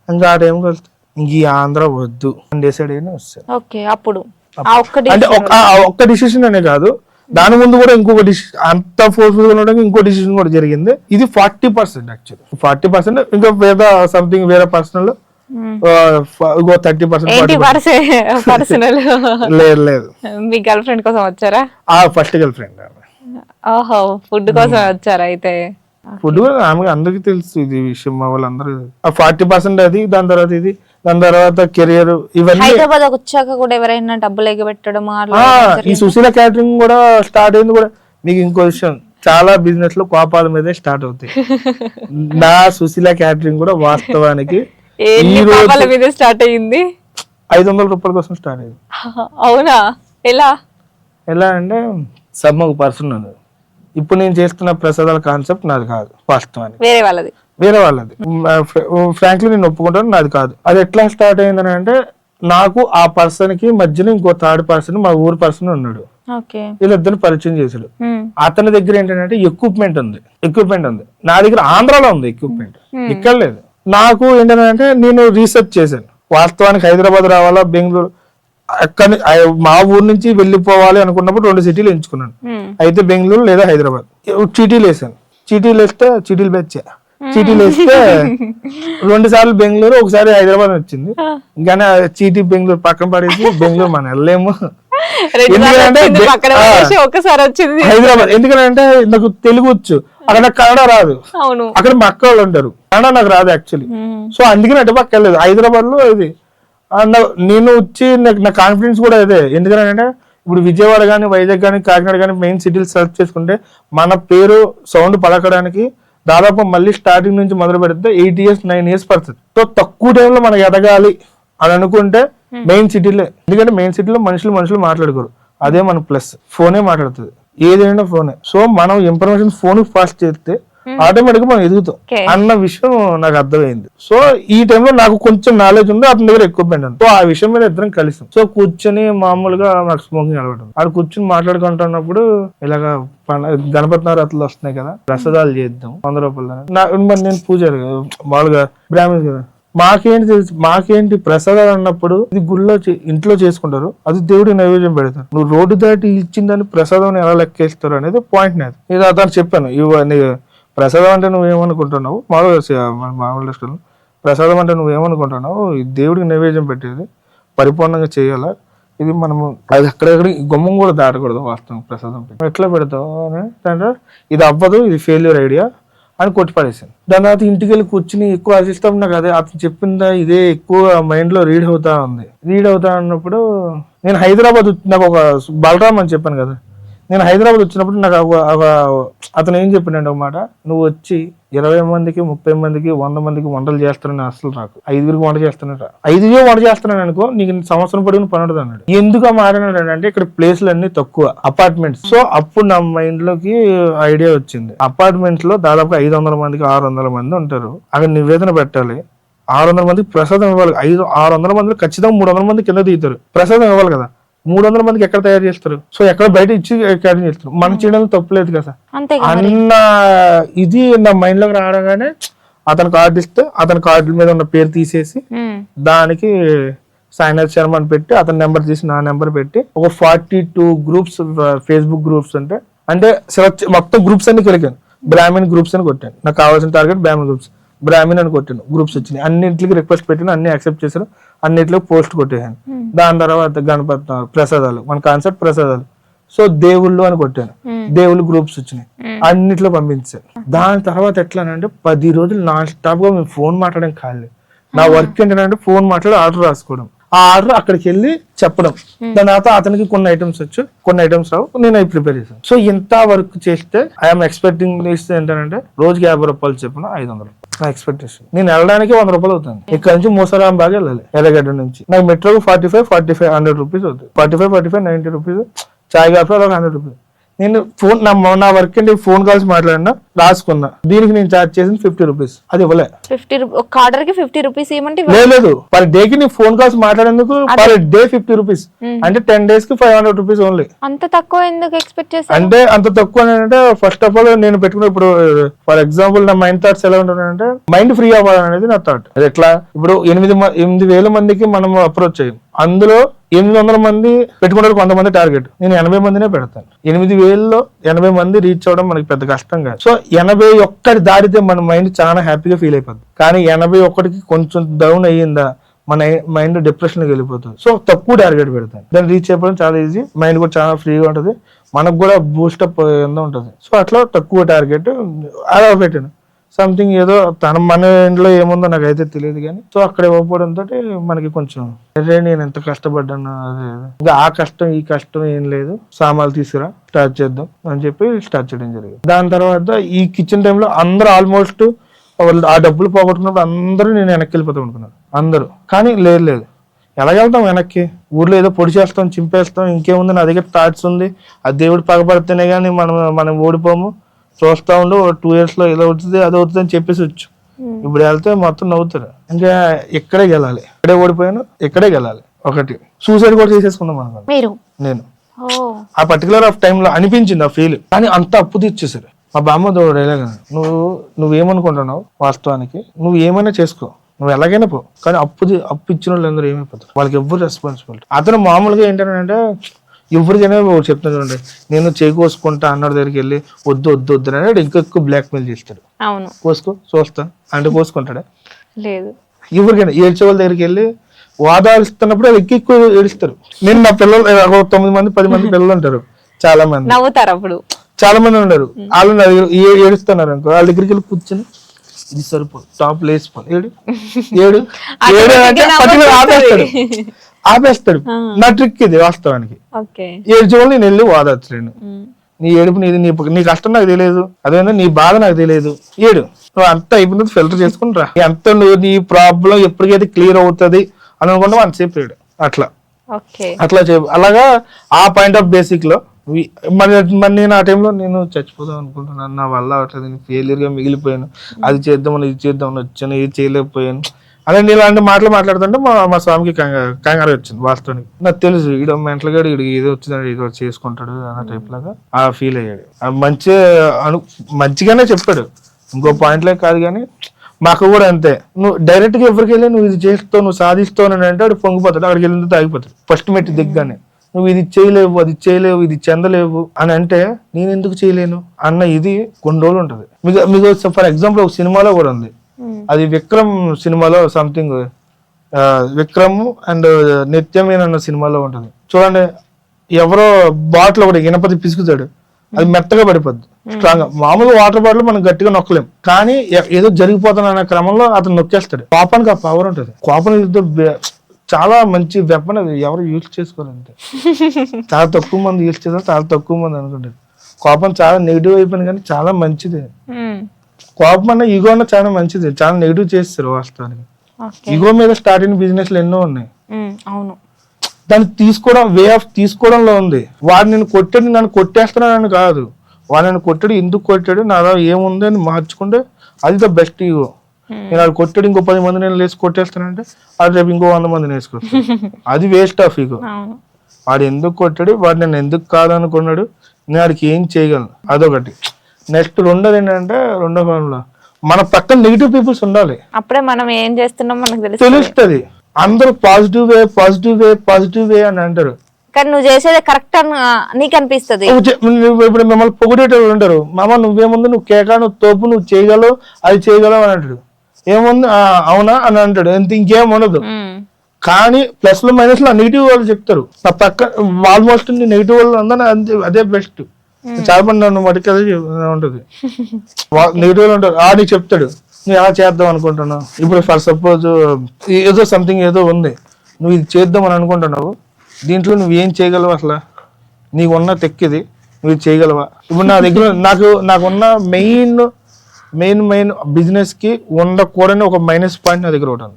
ఇంకా ఆ టైంకి వస్తే ఇంక ఈ ఆంధ్ర వద్దు అని డిసైడ్ అయినా వస్తాను. ఓకే, అప్పుడు ఆ ఒక్క అంటే ఒక్క డిసిషన్ అనే కాదు, దాని ముందు కూడా ఇంకొక డిసిషన్, అంత ఫోర్స్ఫుల్ గా ఉండడానికి ఇంకో డిసిషన్ కూడా జరిగింది. ఇది 40% యాక్చువల్లీ 40%, ఇంకా వేరే సంథింగ్ వేరే పర్సనల్ 30%. పర్సనల్ లేదు లేదు, మీ గర్ల్ ఫ్రెండ్ కోసం వచ్చారా? First girl friend. ఓహో, ఫుడ్ కోసం వచ్చారా అయితే? ఫుడ్ ఆమె అందరికి తెలుసు ఇది విషయం, మా వాళ్ళందరూ. 40% అది, దాని తర్వాత ఇది, దాని తర్వాత కెరియర్, ఇవన్నీ. హైదరాబాద్ వచ్చాక కూడా ఎవరైనా డబ్బులు ఎగబెట్టడం ఈ సుశీల క్యాటరింగ్ కూడా స్టార్ట్ అయింది కూడా. మీకు ఇంకో విషయం, చాలా బిజినెస్ లో కోపాల మీదే స్టార్ట్ అవుతాయి. నా సుశీల క్యాటరింగ్ కూడా వాస్తవానికి మీద స్టార్ట్ అయ్యింది. 500 రూపాయల కోసం స్టార్ట్ అయింది. అవునా? ఎలా అంటే ఒక పర్సన్ ఉంది. ఇప్పుడు నేను చేస్తున్న ప్రసాదాల కాన్సెప్ట్ నాది కాదు, వాస్తవానికి వేరే వాళ్ళది. ఫ్రాంక్లీ నేను ఒప్పుకుంటాను, నాది కాదు. అది ఎట్లా స్టార్ట్ అయిందని అంటే, నాకు ఆ పర్సన్ కి మధ్యలో ఇంకో థర్డ్ పర్సన్, మా ఊరు పర్సన్ ఉన్నాడు. వీళ్ళిద్దరిని పరిచయం చేశాడు. అతని దగ్గర ఏంటంటే ఎక్విప్మెంట్ ఉంది. నా దగ్గర ఆంధ్రాలో ఉంది ఎక్విప్మెంట్, ఇక్కడ లేదు. నాకు ఏంటంటే నేను రీసెర్చ్ చేశాను. వాస్తవానికి హైదరాబాద్ రావాలా, బెంగళూరు, అక్కడ మా ఊరు నుంచి వెళ్ళిపోవాలి అనుకున్నప్పుడు 2 సిటీలు ఎంచుకున్నాను. అయితే బెంగళూరు లేదా హైదరాబాద్. చీటీలు వేసాను. చీటీలు వేస్తే 2 సార్లు బెంగళూరు, ఒకసారి హైదరాబాద్ వచ్చింది. కానీ చీటీ బెంగళూరు పక్కన పడేసి బెంగళూరు మనం వెళ్ళలేము, హైదరాబాద్. ఎందుకంటే నాకు తెలుగు వచ్చు, అక్కడ నాకు కన్నడ రాదు. అక్కడ మా అక్క వాళ్ళు ఉంటారు, కన్నడ నాకు రాదు యాక్చువల్లీ. సో అందుకని అటు పక్క వెళ్ళలేదు. హైదరాబాద్ లో ఇది నేను వచ్చి నా కాన్ఫిడెన్స్ కూడా ఇదే. ఎందుకంటే ఇప్పుడు విజయవాడ కానీ, వైజాగ్ కానీ, కాకినాడ కానీ మెయిన్ సిటీలు సెర్చ్ చేసుకుంటే మన పేరు సౌండ్ పలకడానికి దాదాపు మళ్ళీ స్టార్టింగ్ నుంచి మొదలు పెడితే 8 years 9 years పడుతుంది. సో తక్కువ టైంలో మనకి ఎదగాలి అని అనుకుంటే మెయిన్ సిటీలే. ఎందుకంటే మెయిన్ సిటీలో మనుషులు మాట్లాడుకోరు, అదే మన ప్లస్. ఫోనే మాట్లాడుతుంది, ఏదైనా ఫోనే. సో మనం ఇన్ఫర్మేషన్ ఫోన్ పాస్ చేస్తే ఆటోమేటిక్ గా మనం ఎదుగుతాం అన్న విషయం నాకు అర్థమైంది. సో ఈ టైంలో నాకు కొంచెం నాలెడ్జ్ ఉంది, అతని దగ్గర ఎక్విప్మెంట్ ఉంది. సో ఆ విషయం మీద ఇద్దరం కలిసాం. సో కూర్చొని మామూలుగా నాకు స్మోకింగ్ అలవాటు. ఆడ కూర్చొని మాట్లాడుకుంటున్నప్పుడు ఇలాగా గణపతి నవరాత్రులు వస్తున్నాయి కదా, ప్రసాదాలు చేద్దాం 100 రూపాయలు. మరి నేను పూజారు కదా, మామూలుగా బ్రాహ్మణ్స్ కదా, మాకేంటి ప్రసాదాలు అన్నప్పుడు ఇది గుళ్ళో ఇంట్లో చేసుకుంటారు, అది దేవుడికి నైవేద్యం పెడతారు. నువ్వు రోడ్డు దాటి ఇచ్చిందని ప్రసాదం ఎలా లెక్కేస్తారు అనేది పాయింట్ నాది. ఇది అతను చెప్పాను, ఇవన్నీ ప్రసాదం అంటే నువ్వేమనుకుంటున్నావు, మామూలు ప్రసాదం అంటే నువ్వేమనుకుంటున్నావు, దేవుడికి నైవేద్యం పెట్టేది పరిపూర్ణంగా చేయాలా, ఇది మనము అది అక్కడెక్కడ గుమ్మం కూడా దాటకూడదు. వాస్తవం ప్రసాదం ఎట్లా పెడతావు అంటే, ఇది అవ్వదు, ఇది ఫెయిల్యూర్ ఐడియా అని కొట్టిపడేసాను. దాని తర్వాత ఇంటికి వెళ్ళి కూర్చుని ఎక్కువ ఆశిస్తాం. నాకు అదే అతను చెప్పిందా ఇదే ఎక్కువ మైండ్ లో రీడ్ అవుతా అన్నప్పుడు నేను హైదరాబాద్, నాకు ఒక బలరామ్ అని చెప్పాను కదా, నేను హైదరాబాద్ వచ్చినప్పుడు నాకు అతను ఏం చెప్పినండి ఒక మాట, నువ్వు వచ్చి 20 మందికి 30 మందికి 100 మందికి వంటలు చేస్తానని అసలు నాకు 5 వంట చేస్తానట. 5 వంట చేస్తున్నాను అనుకో, నీకు సంవత్సరం పడిన పని ఉంటుంది అన్నాడు. ఎందుకు మాట్లాడాడు అంటే, ఇక్కడ ప్లేస్లు అన్ని తక్కువ, అపార్ట్మెంట్స్. సో అప్పుడు నా మైండ్ లోకి ఐడియా వచ్చింది, అపార్ట్మెంట్స్ లో దాదాపు 500 మందికి 600 మంది ఉంటారు, అక్కడ నివేదన పెట్టాలి, 600 మందికి ప్రసాదం ఇవ్వాలి. 600 మందిలో ఖచ్చితంగా 300 మంది కింద దిగుతారు, ప్రసాదం ఇవ్వాలి కదా. 300 మందికి ఎక్కడ తయారు చేస్తారు? సో ఎక్కడ బయట ఇచ్చి క్యాటరింగ్ చేస్తారు, మనం చేయడం తప్పులేదు కదా అన్న ఇది నా మైండ్ లోకి రావగానే అతను కార్డు ఇస్తే, అతని కార్డు మీద ఉన్న పేరు తీసేసి దానికి సాయినాథ్ శర్మ అని పెట్టి, అతని నెంబర్ తీసి నా నెంబర్ పెట్టి, ఒక 42 గ్రూప్స్ ఫేస్బుక్ గ్రూప్స్ అంటే సెలెక్ట్ మొత్తం గ్రూప్స్ అన్ని కలిగాను. బ్రాహ్మణ్ గ్రూప్స్ అని కొట్టాను, నాకు కావాల్సిన టార్గెట్ బ్రాహ్మణ్ గ్రూప్స్. బ్రాహ్మణ్ అని కొట్టాను, గ్రూప్స్ వచ్చినాయి. అన్నింటికి రిక్వెస్ట్ పెట్టాను, అన్ని యాక్సెప్ట్ చేశారు, అన్నింటిలో పోస్ట్ కొట్టేసాను. దాని తర్వాత గణపతి ప్రసాదాలు, మన కాన్సెప్ట్ ప్రసాదాలు. సో దేవుళ్ళు అని కొట్టాను, దేవుళ్ళు గ్రూప్స్ వచ్చినాయి, అన్నిట్లో పంపించాను. దాని తర్వాత ఎట్లా అంటే 10 రోజులు నాన్ స్టాప్ గా మేము ఫోన్ మాట్లాడడం ఖాళీ. నా వర్క్ ఏంటంటే ఫోన్ మాట్లాడి ఆర్డర్ రాసుకోవడం, ఆ ఆర్డర్ అక్కడికి వెళ్ళి చెప్పడం. దాని తర్వాత అతనికి కొన్ని ఐటమ్స్ వచ్చు, కొన్ని ఐటమ్స్ రావు, నేను అవి ప్రిపేర్ చేశాను. సో ఇంత వర్క్ చేస్తే ఐఎమ్ ఎక్స్పెక్టింగ్ ఏంటంటే రోజుకి 50 రూపాయలు చెప్పిన 500 నా ఎక్స్పెక్టేషన్. నేను వెళ్ళడానికి 100 రూపాయలు అవుతుంది. ఇక్కడ నుంచి మూసారాం బాగా వెళ్ళాలి, ఎర్రగడ్డ నుంచి. నాకు మెట్రోకి 45 100 రూపీస్ అవుతుంది. 45 90 రూపీస్, చాయ్ కాఫీ ఒక 100 రూపీస్. నేను ఫోన్ నా వర్క్ ఏంటి, ఫోన్ కాల్స్ మాట్లాడినా రాసుకున్నా. దీనికి నేను ఛార్జ్ చేసింది 50 రూపీస్. అది ఇవ్వలే. 50 ఒక ఆర్డర్ కి 50 రూపీస్ ఇవ్వమంటే లేదు, పర్ డే కి నీ ఫోన్ కాల్స్ మాట్లాడేందుకు పర్ డే 50 రూపీస్ అంటే 10 days కి 500 రూపీస్ ఓన్లీ. అంత తక్కువ ఎందుకు ఎక్స్పెక్ట్ చేస్తాను? అంటే అంత తక్కువ అంటే ఫస్ట్ ఆఫ్ ఆల్ నేను పెట్టుకున్న ఇప్పుడు ఫర్ ఎగ్జాంపుల్ నా మైండ్ థాట్స్ ఎలా ఉంటాయంటే మైండ్ ఫ్రీ అవ్వాలనేది నా థాట్. అది ఎట్లా, ఇప్పుడు 8,000 మందికి మనం అప్రోచ్ చేయం, అందులో 800 మంది పెట్టుకుంటారు కొంతమంది టార్గెట్. నేను 80 మందినే పెడతాను. 8,000లో 80 మంది రీచ్ అవ్వడం మనకి పెద్ద కష్టం కాదు. సో 81 దాటితే మన మైండ్ చాలా హ్యాపీగా ఫీల్ అయిపోద్ది. కానీ 81కి కొంచెం డౌన్ అయ్యిందా మన మైండ్ డిప్రెషన్ కి వెళ్ళిపోతుంది. సో తక్కువ టార్గెట్ పెడతాను, దాన్ని రీచ్ అయిపోవడం చాలా ఈజీ. మైండ్ కూడా చాలా ఫ్రీగా ఉంటుంది, మనకు కూడా బూస్టప్ ఉంటుంది. సో అట్లా తక్కువ టార్గెట్ అలా పెట్టాను. సంథింగ్ ఏదో మన ఇంట్లో ఏముందో నాకైతే తెలియదు కానీ సో అక్కడ ఇవ్వకపోవడంతో మనకి కొంచెం అదే నేను ఎంత కష్టపడ్డాను, అదే ఇంకా ఆ కష్టం ఈ కష్టం ఏం లేదు, సామాన్లు తీసుకురా స్టార్ట్ చేద్దాం అని చెప్పి స్టార్ట్ చేయడం జరిగింది. దాని తర్వాత ఈ కిచెన్ టైంలో అందరూ ఆల్మోస్ట్ ఆ డబ్బులు పోగొట్టుకున్నప్పుడు అందరూ నేను వెనక్కి వెళ్ళిపోతూ ఉంటున్నాను అందరూ. కానీ లేదు, ఎలాగెళ్తాం వెనక్కి, ఊర్లో ఏదో పొడి చేస్తాం చింపేస్తాం, ఇంకేముంది నా దగ్గర థాట్స్ ఉంది, ఆ దేవుడు పగపడితేనే కానీ మనం ఓడిపోము, చూస్తా ఉండు 2 years లో ఏదో అవుతుంది అది అవుతుంది అని చెప్పేసి వచ్చు. ఇప్పుడు వెళ్తే మొత్తం నవ్వుతారు. ఇంకా ఇక్కడే గెలాలి, ఇక్కడే ఓడిపోయాను, ఇక్కడే గెలాలి. ఒకటి సూసైడ్ కూడా చేసేసుకున్నాం అనుకోండి మీరు. నేను ఆ పర్టికులర్ ఆఫ్ టైంలో అనిపించింది ఆ ఫీల్. కానీ అంత అప్పు తీర్చేసారు. మా బామ్మ దోడు ఎలాగ నువ్వేమనుకుంటున్నావు, వాస్తవానికి నువ్వు ఏమైనా చేసుకో, నువ్వు ఎలాగైనా పో, కానీ అప్పు ఇచ్చిన వాళ్ళు అందరూ ఏమైపోతారు, వాళ్ళకి ఎవ్వరు రెస్పాన్సిబిలిటీ. అతను మామూలుగా ఏంటంటే ఎవరికైనా చెప్తాను చూడండి, నేను చేకోసుకుంటా అన్నాడు దగ్గరికి వెళ్ళి వద్దు అని ఇంకెక్కువ బ్లాక్ మెయిల్ చేస్తాడు. అవును, కోసుకో చూస్తా అంటే కోసుకుంటాడా? లేదు. ఎవరికైనా ఏడ్చే వాళ్ళ దగ్గరికి వెళ్ళి వాదాలుస్తున్నప్పుడు అది ఎక్కువ ఏడుస్తారు. నేను నా పిల్లలు 9 మంది 10 మంది పిల్లలు ఉంటారు, చాలా మంది నవ్వుతారు. అప్పుడు చాలా మంది ఉన్నారు, వాళ్ళు నా దగ్గర ఏడుస్తున్నారు అనుకో, వాళ్ళ దగ్గరికి వెళ్ళి కూర్చొని ఇది సరిపోదు టాప్ లేసిపోదు ఏడు అంటే ఆపేస్తాడు. నా ట్రిక్ ఇది వాస్తవానికి. ఏడ్చే వాళ్ళు నేను వెళ్ళి వాదచ్చలేను. నీ ఏడుపు నీ కష్టం నాకు తెలియదు, అదేవిధంగా నీ బాధ నాకు తెలియదు, ఏడు నువ్వు అంత అయిపోయింది ఫిల్టర్ చేసుకుని రా, అంత నువ్వు నీ ప్రాబ్లం ఎప్పటికైతే క్లియర్ అవుతుంది అని అనుకుంటే అంతసేపు ఏడు అట్లా చెప్పు. అలాగా ఆ పాయింట్ ఆఫ్ బేసిక్ లో మరి నేను ఆ టైంలో నేను చచ్చిపోదాం అనుకుంటున్నాను, నా వల్ల అట్లా ఫెయిలియర్ గా మిగిలిపోయాను, అది చేద్దామని ఇది చేద్దామని వచ్చాను, ఇది చేయలేకపోయాను అలా ఇలాంటి మాటలు మాట్లాడుతుంటే మా స్వామికి కంగారు వచ్చింది. వాస్తవానికి నాకు తెలుసు ఈడ మెంటల్ గా ఏదో వచ్చిందండి ఏదో చేసుకుంటాడు అన్న టైప్ లాగా ఆ ఫీల్ అయ్యాడు. మంచిగానే చెప్పాడు, ఇంకో పాయింట్లే కాదు. కానీ మాకు కూడా అంతే, నువ్వు డైరెక్ట్ గా ఎవరికి వెళ్ళి నువ్వు ఇది చేస్తావు నువ్వు సాధిస్తావు అని అంటే వాడు పొంగిపోతాడు, అక్కడికి వెళ్ళిన తాగిపోతాడు. ఫస్ట్ మెట్టి దిగ్గానే నువ్వు ఇది చేయలేవు అది చేయలేవు ఇది చెందలేవు అని అంటే నేను ఎందుకు చేయలేను అన్న ఇది కొన్ని రోజులు ఉంటుంది. మీకు ఫర్ ఎగ్జాంపుల్ ఒక సినిమాలో కూడా ఉంది, అది విక్రమ్ సినిమాలో సంథింగ్ విక్రమ్ అండ్ నిత్యమేన అన్న సినిమాలో ఉంటుంది చూడండి. ఎవరో బాటిల్ ఒకటి ఇనపది పిసుకుతాడు, అది మెత్తగా పడిపోద్ది స్ట్రాంగ్ గా. మామూలుగా వాటర్ బాటిల్ మనం గట్టిగా నొక్కలేం, కానీ ఏదో జరిగిపోతున్న అనే క్రమంలో అతను నొక్కేస్తాడు. కోపానికి ఆ పవర్ ఉంటుంది. కోపం చాలా మంచి వెపన్, అది ఎవరు యూజ్ చేసుకోవాలంటే చాలా తక్కువ మంది యూజ్ చేస్తారు, చాలా తక్కువ మంది అనుకుంటారు. కోపం చాలా నెగిటివ్ అయిపోయింది కానీ చాలా మంచిది. కోపం అన్న ఈగో అన్న చాలా మంచిది, చాలా నెగిటివ్ చేస్తారు వాస్తవానికి. ఈగో మీద స్టార్ట్ అయిన బిజినెస్లు ఎన్నో ఉన్నాయి. దాన్ని తీసుకోవడం వే ఆఫ్ తీసుకోవడంలో ఉంది. వాడు నేను కొట్టాడు నన్ను కొట్టేస్తున్నానని కాదు, వాడు నన్ను కొట్టాడు ఎందుకు కొట్టాడు నాలో ఏముంది అని మార్చుకుంటే అది ద బెస్ట్ ఈగో. నేను వాడు కొట్టాడు ఇంకో 10 మంది నేను లేచి కొట్టేస్తానంటే అది రేపు ఇంకో 100 మంది వేసుకొస్తాను, అది వేస్ట్ ఆఫ్ ఈగో. వాడు ఎందుకు కొట్టాడు, వాడు నేను ఎందుకు కాదనుకున్నాడు, నేను వాడికి ఏం చేయగలను, అదొకటి. నెక్స్ట్ రెండోది ఏంటంటే రెండో ఫార్ములా మన పక్కన నెగిటివ్ పీపుల్స్ ఉండాలి, అప్పుడే మనం ఏం చేస్తున్నాం మనకు తెలుస్తుంది. అందరూ పాజిటివ్ వే అని అంటారు, కానీ నువ్వు చేసేది కరెక్ట్ అని నీకు అనిపిస్తుంది. ఇప్పుడు మిమ్మల్ని పొగిడేటోళ్ళు ఉంటారు, మామ నువ్వేముంది నువ్వు కేక నువ్వు తోపు నువ్వు చేయగలవు అది చేయగలవు అని అంటాడు. ఏముంది అవునా అని అంటాడు, ఇంకేం ఉండదు. కానీ ప్లస్ లో మైనస్ లో నెగిటివ్ వాళ్ళు చెప్తారు. నా పక్క ఆల్మోస్ట్ నెగిటివ్ వాళ్ళు అందరూ అదే బెస్ట్. చాలా మంది నన్ను మటుకు అదే ఉంటుంది, నెగిటివ్ ఉంటారు. నీకు చెప్తాడు నువ్వు ఎలా చేద్దాం అనుకుంటున్నావు. ఇప్పుడు ఫర్ సపోజ్ ఏదో సంథింగ్ ఏదో ఉంది, నువ్వు ఇది చేద్దాం అని అనుకుంటున్నావు, దీంట్లో నువ్వు ఏం చేయగలవు, అసలు నీకు ఉన్న తెక్కిది నువ్వు ఇది చేయగలవా. ఇప్పుడు నా దగ్గర నాకున్న మెయిన్ బిజినెస్ కి ఉండకూడని ఒక మైనస్ పాయింట్ నా దగ్గర ఒకటి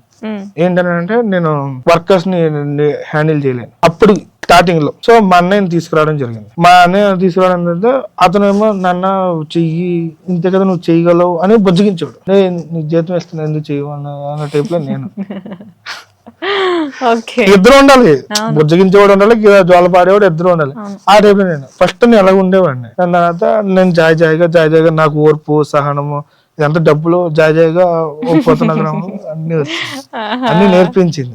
ఏంటంటే నేను వర్కర్స్ ని హ్యాండిల్ చేయలేను. అప్పుడు స్టార్టింగ్ లో. సో మా అన్నయ్యని తీసుకురావడం జరిగింది. మా అన్నయ్య తీసుకురావడం అంటే అతనేమో నాన్న చెయ్యి, ఇంతే కదా నువ్వు చేయగలవు అని బుజ్జగించాడు. నీకు జీతం ఇస్తున్నా ఎందుకు చెయ్యవు అన్న టైప్ లో నేను. ఇద్దరు ఉండాలి, బుజ్జగించేవాడు ఉండాలి, జోల పాడేవాడు, ఇద్దరు ఉండాలి. ఆ టైప్ లో నేను ఫస్ట్ నేను అలాగ ఉండేవాడిని. దాని తర్వాత నేను జాయిగా నాకు ఓర్పు, సహనము, ఇదంతా డబ్బులు జాయిగా పోతున్నా అన్ని వచ్చి అన్ని నేర్పించింది.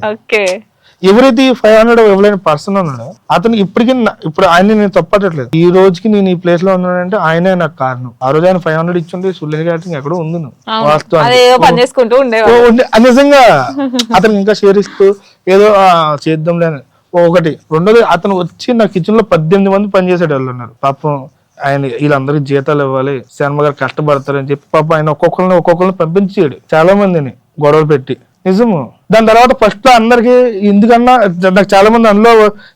ఎవరైతే 500 ఇవ్వలేని పర్సన్ ఉన్నాడో అతను ఇప్పుడు ఆయన నేను తప్పట్లేదు. ఈ రోజుకి నేను ఈ ప్లేస్ లో ఉన్నానంటే ఆయనే నాకు కారణం. ఆ రోజు ఆయన 500 ఇచ్చింది సుల్లేని క్యాటరింగ్ ఎక్కడో ఉంది నిజంగా. అతను ఇంకా షేర్ ఇస్తూ ఏదో చేద్దాంలే అని ఒకటి. రెండోది అతను వచ్చి నా కిచెన్ లో 18 మంది పనిచేసేట వాళ్ళు ఉన్నారు. పాపం ఆయన వీళ్ళందరికీ జీతాలు ఇవ్వాలి, శర్మ గారు కష్టపడతారని చెప్పి పాప ఆయన ఒక్కొక్కరిని పంపించాడు చాలా మందిని గొడవలు పెట్టి. నిజము. దాని తర్వాత ఫస్ట్ లో అందరికి ఎందుకన్నా నాకు చాలా మంది అందులో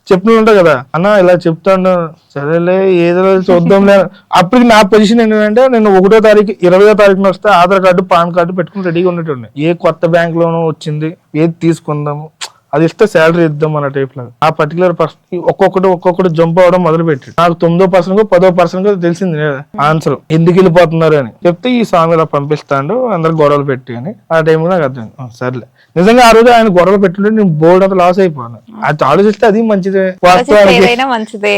చెప్పిన ఉంటాయి కదా, అన్న ఇలా చెప్తాను సరేలే ఏదో చూద్దాంలే. అప్పటికి నా పొజిషన్ ఏంటంటే నేను 1వ తారీఖు 20వ తారీఖున వస్తే ఆధార్ కార్డు, పాన్ కార్డు పెట్టుకుని రెడీగా ఉన్నట్టు. ఏ కొత్త బ్యాంక్ లోనో వచ్చింది ఏది తీసుకుందాము, అది ఇస్తే శాలరీ ఇద్దాం అన్న టైప్ లో. ఆ పర్టికులర్ పర్సన్ ఒక్కొక్కటి జంప్ అవడం మొదలు పెట్టి నాకు 9వ 10వ తెలిసింది ఆన్సర్ ఎందుకు వెళ్ళిపోతున్నారు అని చెప్తే ఈ స్వామి ఇలా పంపిస్తాడు అందరు గొడవలు పెట్టి అని. ఆ టైంలో నాకు అర్థం సర్లే. నిజంగా ఆ రోజు ఆయన గొడవలు పెట్టుంటే నేను బోర్డు అంతా లాస్ అయిపోయాను. అది ఆలోచిస్తే అది మంచిదే, వాస్తవానికి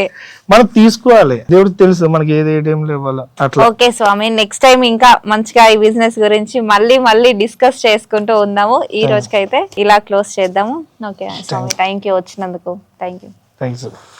మనం తీసుకోవాలి. దేవుడికి తెలుసు మనకి ఏది ఏ టైంలో ఇవ్వాలో అట్లా. ఓకే స్వామి, నెక్స్ట్ టైం ఇంకా మంచిగా ఈ బిజినెస్ గురించి మళ్ళీ డిస్కస్ చేసుకుంటూ ఉందాము. ఈ రోజుకైతే ఇలా క్లోజ్ చేద్దాము. ఓకే స్వామి, థ్యాంక్ యూ వచ్చినందుకు. Thank you.